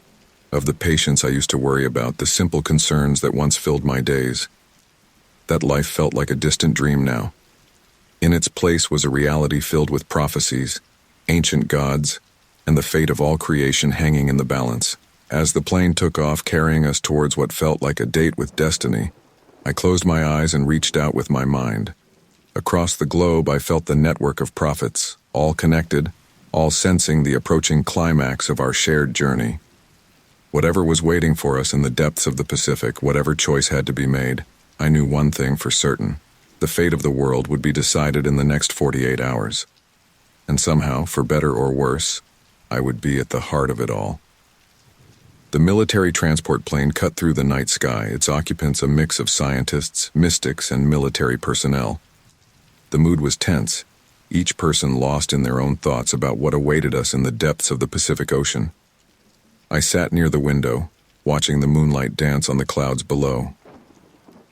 of the patients I used to worry about, the simple concerns that once filled my days. That life felt like a distant dream now. In its place was a reality filled with prophecies, ancient gods, and the fate of all creation hanging in the balance. As the plane took off, carrying us towards what felt like a date with destiny, I closed my eyes and reached out with my mind. Across the globe, I felt the network of prophets, all connected, all sensing the approaching climax of our shared journey. Whatever was waiting for us in the depths of the Pacific, whatever choice had to be made, I knew one thing for certain. The fate of the world would be decided in the next 48 hours. And somehow, for better or worse, I would be at the heart of it all. The military transport plane cut through the night sky, its occupants a mix of scientists, mystics, and military personnel. The mood was tense, each person lost in their own thoughts about what awaited us in the depths of the Pacific Ocean. I sat near the window, watching the moonlight dance on the clouds below.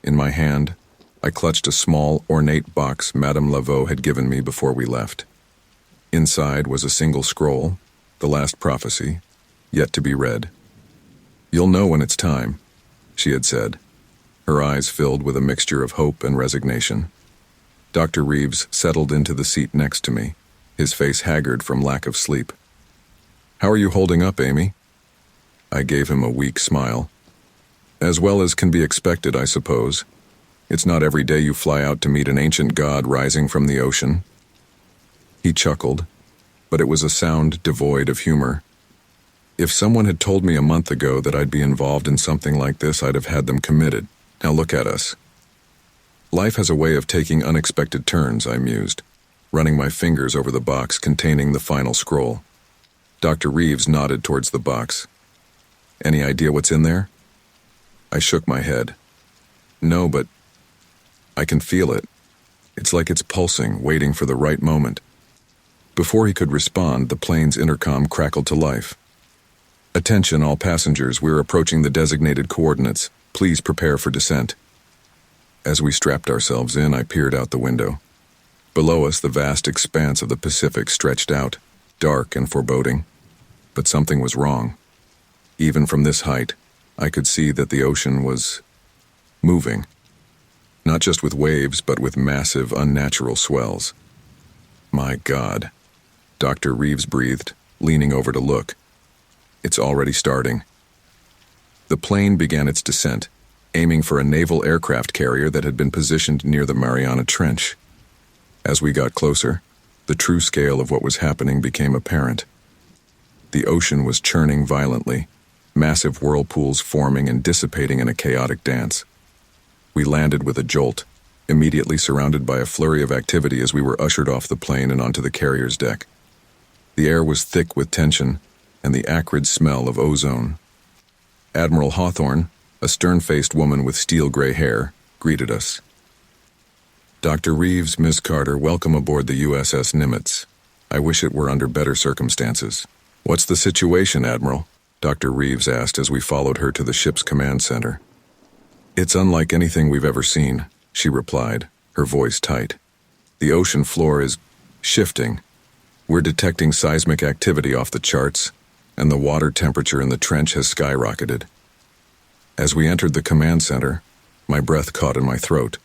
In my hand, I clutched a small, ornate box Madame Laveau had given me before we left. Inside was a single scroll, the last prophecy, yet to be read. "You'll know when it's time," she had said, her eyes filled with a mixture of hope and resignation. Dr. Reeves settled into the seat next to me, his face haggard from lack of sleep. "How are you holding up, Amy?" I gave him a weak smile. As well as can be expected, I suppose. It's not every day you fly out to meet an ancient god rising from the ocean. He chuckled, but it was a sound devoid of humor. If someone had told me a month ago that I'd be involved in something like this, I'd have had them committed. Now look at us. Life has a way of taking unexpected turns, I mused, running my fingers over the box containing the final scroll. Dr. Reeves nodded towards the box. Any idea what's in there? I shook my head. No, but I can feel it. It's like it's pulsing, waiting for the right moment. Before he could respond, the plane's intercom crackled to life. Attention all passengers, we're approaching the designated coordinates. Please prepare for descent. As we strapped ourselves in, I peered out the window. Below us, the vast expanse of the Pacific stretched out, dark and foreboding. But something was wrong. Even from this height, I could see that the ocean was moving. Not just with waves, but with massive, unnatural swells. My God, Dr. Reeves breathed, leaning over to look. It's already starting. The plane began its descent, aiming for a naval aircraft carrier that had been positioned near the Mariana Trench. As we got closer, the true scale of what was happening became apparent. The ocean was churning violently, massive whirlpools forming and dissipating in a chaotic dance. We landed with a jolt, immediately surrounded by a flurry of activity as we were ushered off the plane and onto the carrier's deck. The air was thick with tension and the acrid smell of ozone. Admiral Hawthorne, a stern-faced woman with steel-gray hair, greeted us. Dr. Reeves, Miss Carter, welcome aboard the USS Nimitz. I wish it were under better circumstances. What's the situation, Admiral? Dr. Reeves asked as we followed her to the ship's command center. It's unlike anything we've ever seen, she replied, her voice tight. The ocean floor is shifting. We're detecting seismic activity off the charts, and the water temperature in the trench has skyrocketed. As we entered the command center, my breath caught in my throat.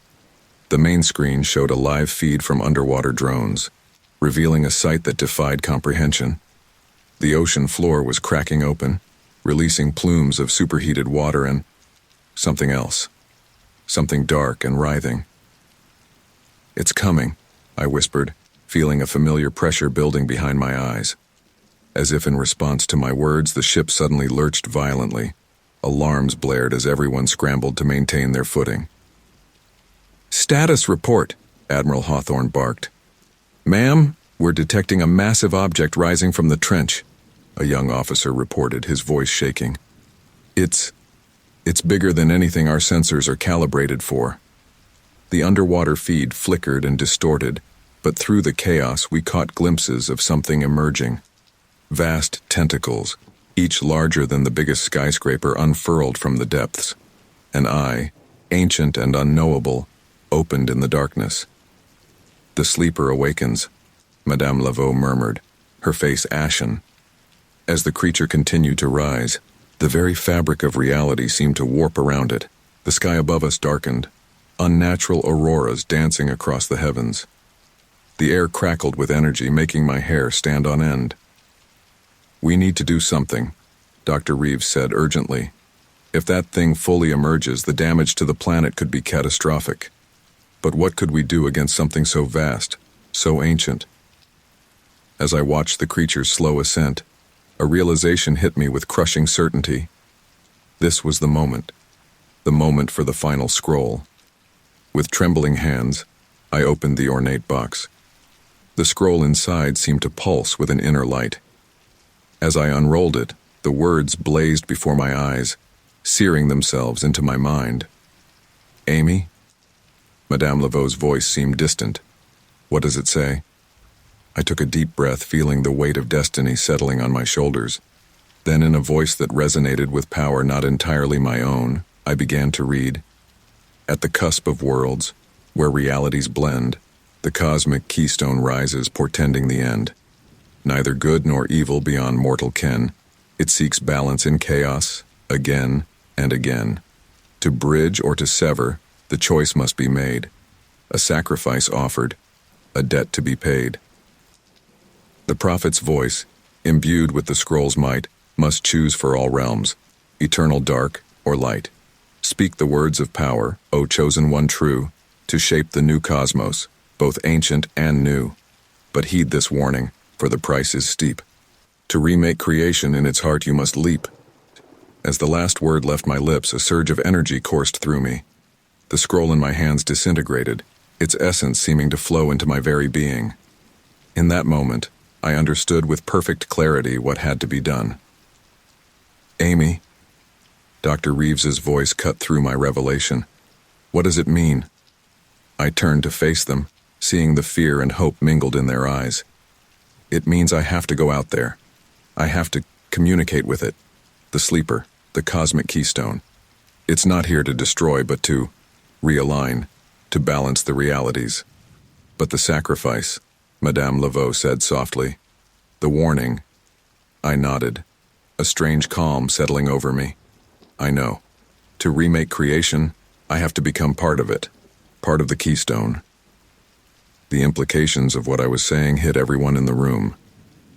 The main screen showed a live feed from underwater drones, revealing a sight that defied comprehension. The ocean floor was cracking open, releasing plumes of superheated water and something else. Something dark and writhing. It's coming, I whispered, feeling a familiar pressure building behind my eyes. As if in response to my words, the ship suddenly lurched violently. Alarms blared as everyone scrambled to maintain their footing. Status report, Admiral Hawthorne barked. Ma'am, we're detecting a massive object rising from the trench, a young officer reported, his voice shaking. It's bigger than anything our sensors are calibrated for. The underwater feed flickered and distorted, but through the chaos we caught glimpses of something emerging. Vast tentacles, each larger than the biggest skyscraper, unfurled from the depths. An eye, ancient and unknowable, opened in the darkness. The sleeper awakens, Madame Laveau murmured, her face ashen. As the creature continued to rise, the very fabric of reality seemed to warp around it. The sky above us darkened, unnatural auroras dancing across the heavens. The air crackled with energy, making my hair stand on end. We need to do something, Dr. Reeves said urgently. If that thing fully emerges, the damage to the planet could be catastrophic. But what could we do against something so vast, so ancient? As I watched the creature's slow ascent, a realization hit me with crushing certainty. This was the moment for the final scroll. With trembling hands, I opened the ornate box. The scroll inside seemed to pulse with an inner light. As I unrolled it, the words blazed before my eyes, searing themselves into my mind. Amy? Madame Laveau's voice seemed distant. What does it say? I took a deep breath, feeling the weight of destiny settling on my shoulders. Then, in a voice that resonated with power not entirely my own, I began to read. At the cusp of worlds, where realities blend, the cosmic keystone rises, portending the end. Neither good nor evil beyond mortal ken, it seeks balance in chaos, again and again. To bridge or to sever, the choice must be made. A sacrifice offered, a debt to be paid. The prophet's voice, imbued with the scroll's might, must choose for all realms, eternal dark or light. Speak the words of power, O chosen one true, to shape the new cosmos, both ancient and new. But heed this warning, for the price is steep. To remake creation in its heart you must leap. As the last word left my lips, a surge of energy coursed through me. The scroll in my hands disintegrated, its essence seeming to flow into my very being. In that moment, I understood with perfect clarity what had to be done. Amy, Dr. Reeves's voice cut through my revelation. What does it mean? I turned to face them, seeing the fear and hope mingled in their eyes. It means I have to go out there. I have to communicate with it. The sleeper, the cosmic keystone. It's not here to destroy, but to realign, to balance the realities. But the sacrifice, Madame Laveau said softly. The warning. I nodded, a strange calm settling over me. I know. To remake creation, I have to become part of it, part of the keystone. The implications of what I was saying hit everyone in the room.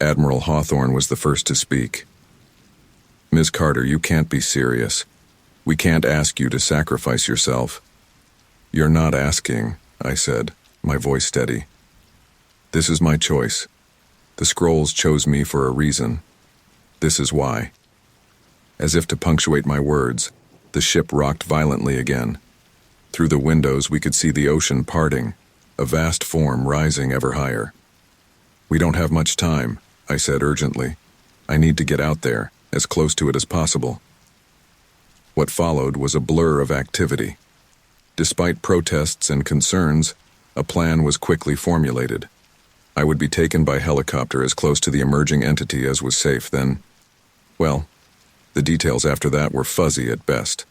Admiral Hawthorne was the first to speak. Ms. Carter, you can't be serious. We can't ask you to sacrifice yourself. You're not asking, I said, my voice steady. This is my choice. The scrolls chose me for a reason. This is why. As if to punctuate my words, the ship rocked violently again. Through the windows we could see the ocean parting, a vast form rising ever higher. We don't have much time, I said urgently. I need to get out there, as close to it as possible. What followed was a blur of activity. Despite protests and concerns, a plan was quickly formulated. I would be taken by helicopter as close to the emerging entity as was safe, then, well, the details after that were fuzzy at best.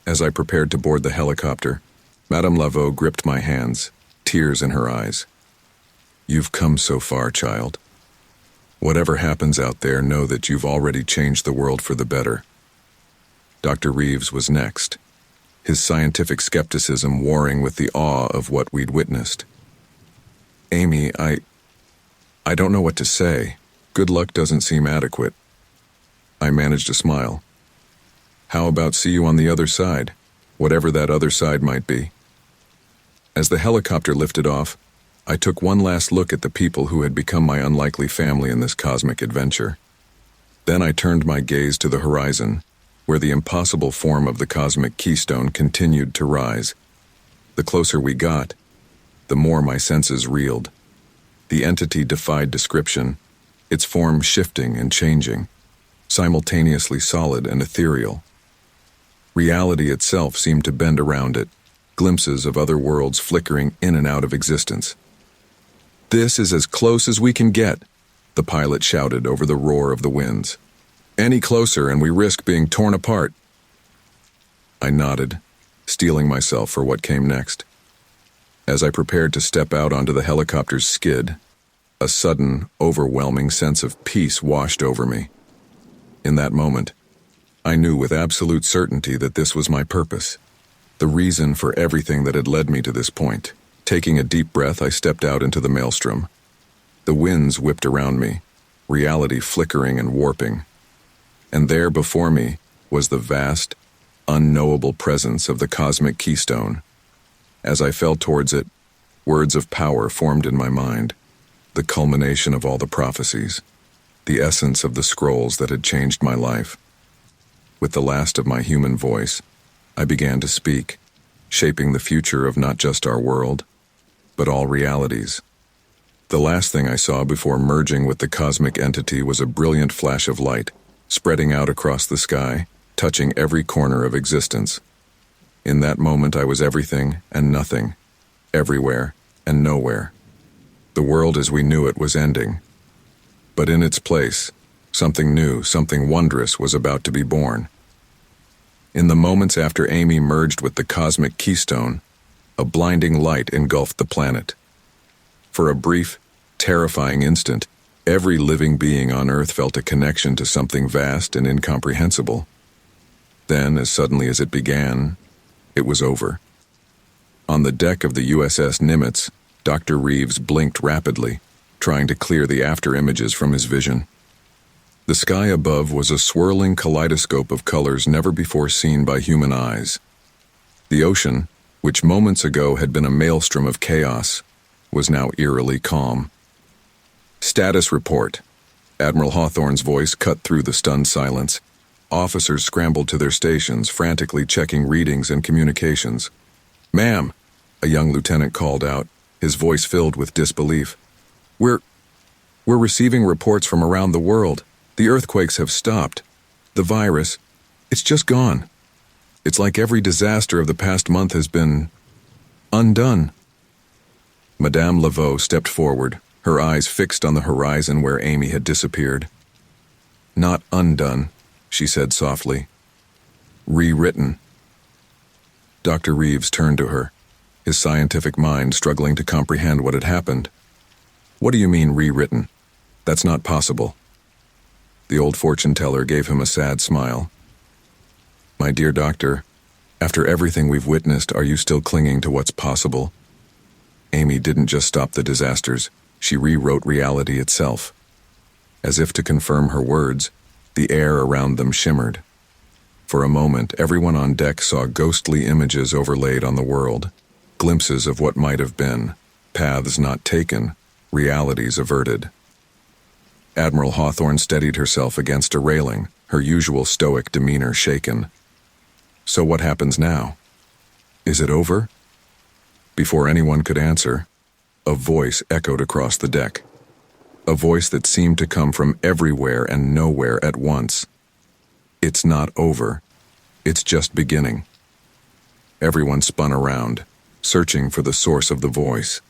As I prepared to board the helicopter, Madame Laveau gripped my hands, tears in her eyes. You've come so far, child. Whatever happens out there, know that you've already changed the world for the better. Dr. Reeves was next, his scientific skepticism warring with the awe of what we'd witnessed. Amy, I don't know what to say. Good luck doesn't seem adequate. I managed a smile. How about see you on the other side, whatever that other side might be? As the helicopter lifted off, I took one last look at the people who had become my unlikely family in this cosmic adventure. Then I turned my gaze to the horizon, where the impossible form of the cosmic keystone continued to rise. The closer we got, the more my senses reeled. The entity defied description, its form shifting and changing, simultaneously solid and ethereal. Reality itself seemed to bend around it, glimpses of other worlds flickering in and out of existence. This is as close as we can get, the pilot shouted over the roar of the winds. Any closer and we risk being torn apart. I nodded, steeling myself for what came next. As I prepared to step out onto the helicopter's skid, a sudden, overwhelming sense of peace washed over me. In that moment, I knew with absolute certainty that this was my purpose, the reason for everything that had led me to this point. Taking a deep breath, I stepped out into the maelstrom. The winds whipped around me, reality flickering and warping. And there before me was the vast, unknowable presence of the cosmic keystone. As I fell towards it, words of power formed in my mind, the culmination of all the prophecies, the essence of the scrolls that had changed my life. With the last of my human voice, I began to speak, shaping the future of not just our world, but all realities. The last thing I saw before merging with the cosmic entity was a brilliant flash of light, spreading out across the sky, touching every corner of existence. In that moment I was everything and nothing, everywhere and nowhere. The world as we knew it was ending. But in its place, something new, something wondrous was about to be born. In the moments after Amy merged with the cosmic keystone, a blinding light engulfed the planet. For a brief, terrifying instant, every living being on Earth felt a connection to something vast and incomprehensible. Then, as suddenly as it began, it was over. On the deck of the USS Nimitz, Dr. Reeves blinked rapidly, trying to clear the after images from his vision. The sky above was a swirling kaleidoscope of colors never before seen by human eyes. The ocean, which moments ago had been a maelstrom of chaos, was now eerily calm. "Status report." Admiral Hawthorne's voice cut through the stunned silence. Officers scrambled to their stations, frantically checking readings and communications. "Ma'am," a young lieutenant called out, his voice filled with disbelief. We're receiving reports from around the world. The earthquakes have stopped. The virus, it's just gone. It's like every disaster of the past month has been undone." Madame Laveau stepped forward, her eyes fixed on the horizon where Amy had disappeared. "Not undone," she said softly. "Rewritten." Dr. Reeves turned to her, his scientific mind struggling to comprehend what had happened. "What do you mean, rewritten? That's not possible." The old fortune teller gave him a sad smile. "My dear doctor, after everything we've witnessed, are you still clinging to what's possible?" Amy didn't just stop the disasters, she rewrote reality itself. As if to confirm her words, the air around them shimmered. For a moment, everyone on deck saw ghostly images overlaid on the world, glimpses of what might have been, paths not taken, realities averted. Admiral Hawthorne steadied herself against a railing, her usual stoic demeanor shaken. "So what happens now? Is it over?" Before anyone could answer, a voice echoed across the deck. A voice that seemed to come from everywhere and nowhere at once. "It's not over. It's just beginning." Everyone spun around, searching for the source of the voice.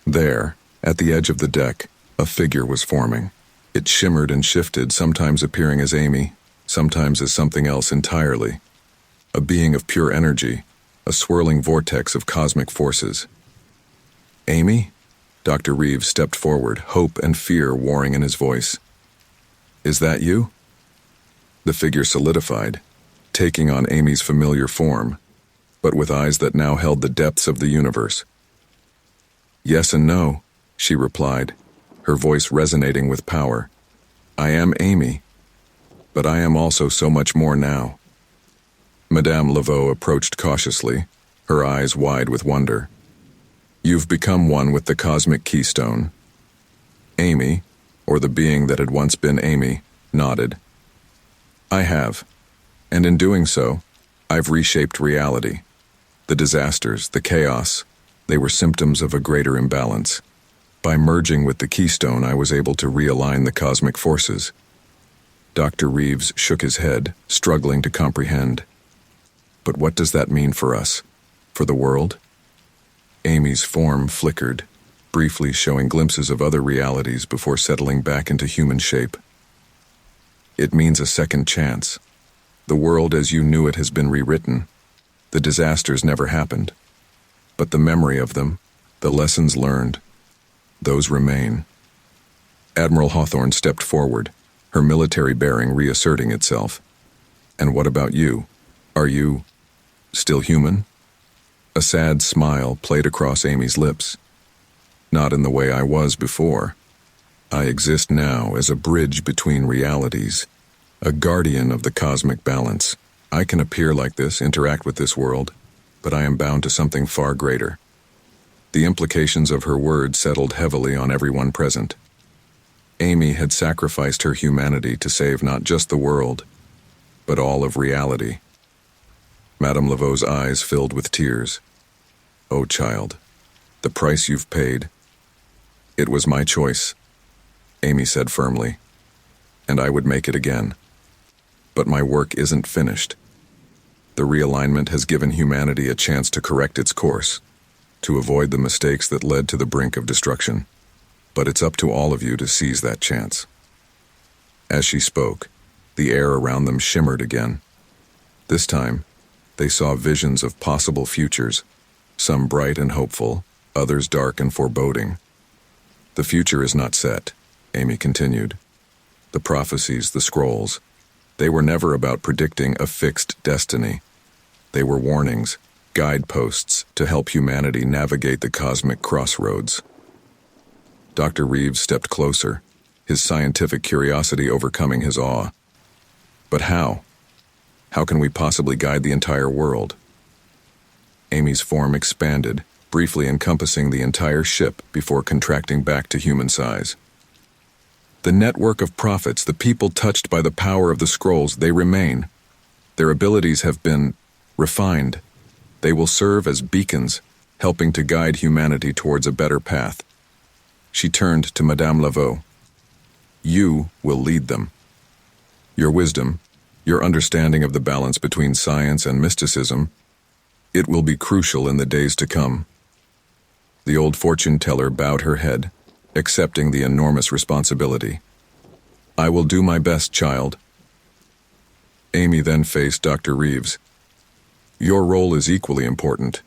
There, at the edge of the deck, a figure was forming. It shimmered and shifted, sometimes appearing as Amy, sometimes as something else entirely. A being of pure energy, a swirling vortex of cosmic forces. "Amy?" Dr. Reeves stepped forward, hope and fear warring in his voice. "Is that you?" The figure solidified, taking on Amy's familiar form, but with eyes that now held the depths of the universe. "Yes and no," she replied, her voice resonating with power. "I am Amy, but I am also so much more now." Madame Laveau approached cautiously, her eyes wide with wonder. "You've become one with the cosmic keystone." Amy, or the being that had once been Amy, nodded. "I have, and in doing so, I've reshaped reality. The disasters, the chaos, they were symptoms of a greater imbalance. By merging with the keystone, I was able to realign the cosmic forces." Dr. Reeves shook his head, struggling to comprehend. "But what does that mean for us? For the world?" Amy's form flickered, briefly showing glimpses of other realities before settling back into human shape. "It means a second chance. The world as you knew it has been rewritten. The disasters never happened. But the memory of them, the lessons learned, those remain." Admiral Hawthorne stepped forward, her military bearing reasserting itself. "And what about you? Are you still human?" A sad smile played across Amy's lips. "Not in the way I was before. I exist now as a bridge between realities, a guardian of the cosmic balance. I can appear like this, interact with this world, but I am bound to something far greater." The implications of her words settled heavily on everyone present. Amy had sacrificed her humanity to save not just the world, but all of reality. Madame Laveau's eyes filled with tears. "Oh, child, the price you've paid." "It was my choice," Amy said firmly, "and I would make it again. But my work isn't finished. The realignment has given humanity a chance to correct its course, to avoid the mistakes that led to the brink of destruction. But it's up to all of you to seize that chance." As she spoke, the air around them shimmered again. This time, they saw visions of possible futures, some bright and hopeful, others dark and foreboding. "The future is not set," Amy continued. "The prophecies, the scrolls, they were never about predicting a fixed destiny. They were warnings, guideposts to help humanity navigate the cosmic crossroads." Dr. Reeves stepped closer, his scientific curiosity overcoming his awe. But how? How can we possibly guide the entire world? Amy's form expanded, briefly encompassing the entire ship before contracting back to human size. The network of prophets, the people touched by the power of the scrolls, they remain. Their abilities have been refined. They will serve as beacons, helping to guide humanity towards a better path. She turned to Madame Laveau. You will lead them. Your wisdom, your understanding of the balance between science and mysticism, it will be crucial in the days to come. The old fortune teller bowed her head, accepting the enormous responsibility. I will do my best, child. Amy then faced Dr. Reeves. Your role is equally important.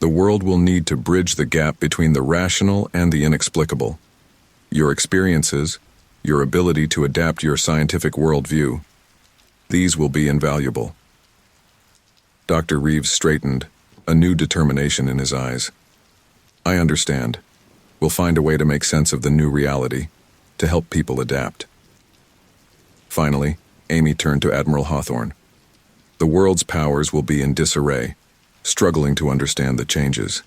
The world will need to bridge the gap between the rational and the inexplicable. Your experiences, your ability to adapt your scientific worldview, these will be invaluable. Dr. Reeves straightened, a new determination in his eyes. I understand. We'll find a way to make sense of the new reality, to help people adapt. Finally, Amy turned to Admiral Hawthorne. The world's powers will be in disarray, struggling to understand the changes.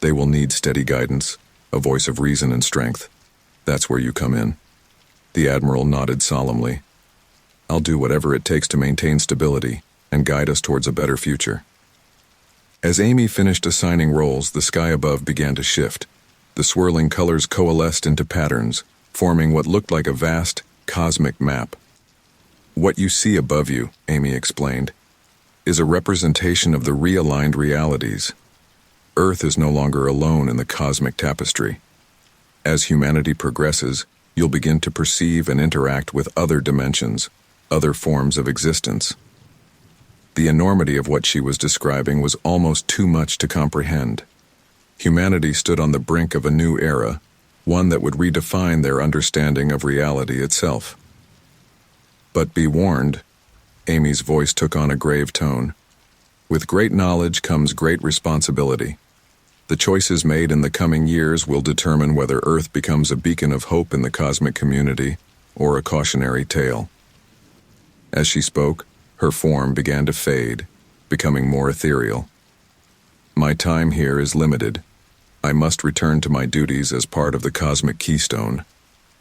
They will need steady guidance, a voice of reason and strength. That's where you come in. The Admiral nodded solemnly. I'll do whatever it takes to maintain stability and guide us towards a better future. As Amy finished assigning roles, the sky above began to shift. The swirling colors coalesced into patterns, forming what looked like a vast, cosmic map. What you see above you, Amy explained, is a representation of the realigned realities. Earth is no longer alone in the cosmic tapestry. As humanity progresses, you'll begin to perceive and interact with other dimensions, other forms of existence. The enormity of what she was describing was almost too much to comprehend. Humanity stood on the brink of a new era, one that would redefine their understanding of reality itself. But be warned, Amy's voice took on a grave tone. With great knowledge comes great responsibility. The choices made in the coming years will determine whether Earth becomes a beacon of hope in the cosmic community or a cautionary tale. As she spoke, her form began to fade, becoming more ethereal. My time here is limited. I must return to my duties as part of the cosmic keystone,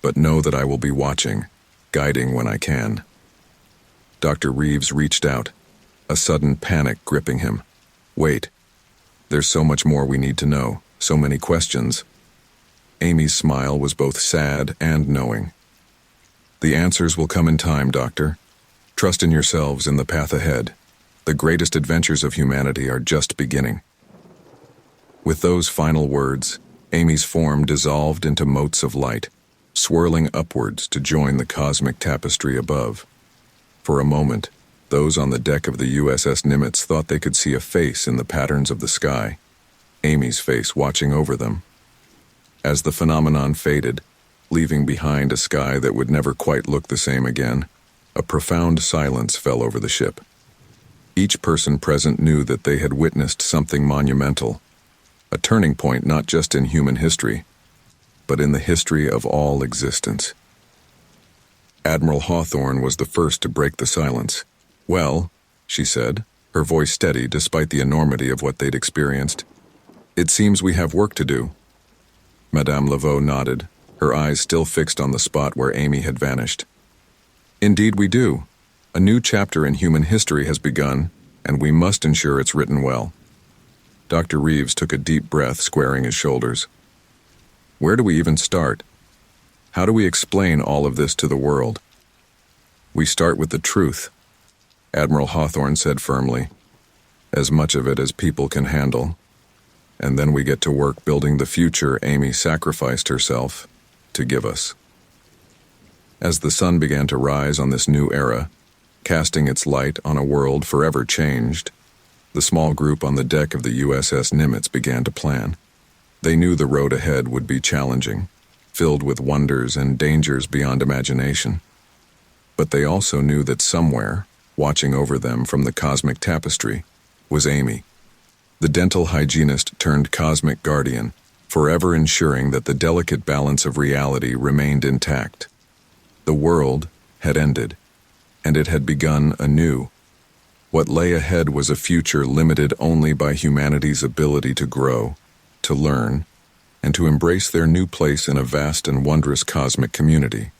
but know that I will be watching, guiding when I can. Dr. Reeves reached out, a sudden panic gripping him. Wait. There's so much more we need to know, so many questions. Amy's smile was both sad and knowing. The answers will come in time, Doctor. Trust in yourselves in the path ahead. The greatest adventures of humanity are just beginning. With those final words, Amy's form dissolved into motes of light, swirling upwards to join the cosmic tapestry above. For a moment, those on the deck of the USS Nimitz thought they could see a face in the patterns of the sky, Amy's face watching over them. As the phenomenon faded, leaving behind a sky that would never quite look the same again, a profound silence fell over the ship. Each person present knew that they had witnessed something monumental, a turning point not just in human history, but in the history of all existence. Admiral Hawthorne was the first to break the silence. Well, she said, her voice steady despite the enormity of what they'd experienced. It seems we have work to do. Madame Laveau nodded, her eyes still fixed on the spot where Amy had vanished. Indeed we do. A new chapter in human history has begun, and we must ensure it's written well. Dr. Reeves took a deep breath, squaring his shoulders. Where do we even start? How do we explain all of this to the world? We start with the truth, Admiral Hawthorne said firmly. As much of it as people can handle. And then we get to work building the future Amy sacrificed herself to give us. As the sun began to rise on this new era, casting its light on a world forever changed, the small group on the deck of the USS Nimitz began to plan. They knew the road ahead would be challenging, filled with wonders and dangers beyond imagination. But they also knew that somewhere, watching over them from the cosmic tapestry, was Amy, the dental hygienist turned cosmic guardian, forever ensuring that the delicate balance of reality remained intact. The world had ended, and it had begun anew. What lay ahead was a future limited only by humanity's ability to grow, to learn, and to embrace their new place in a vast and wondrous cosmic community.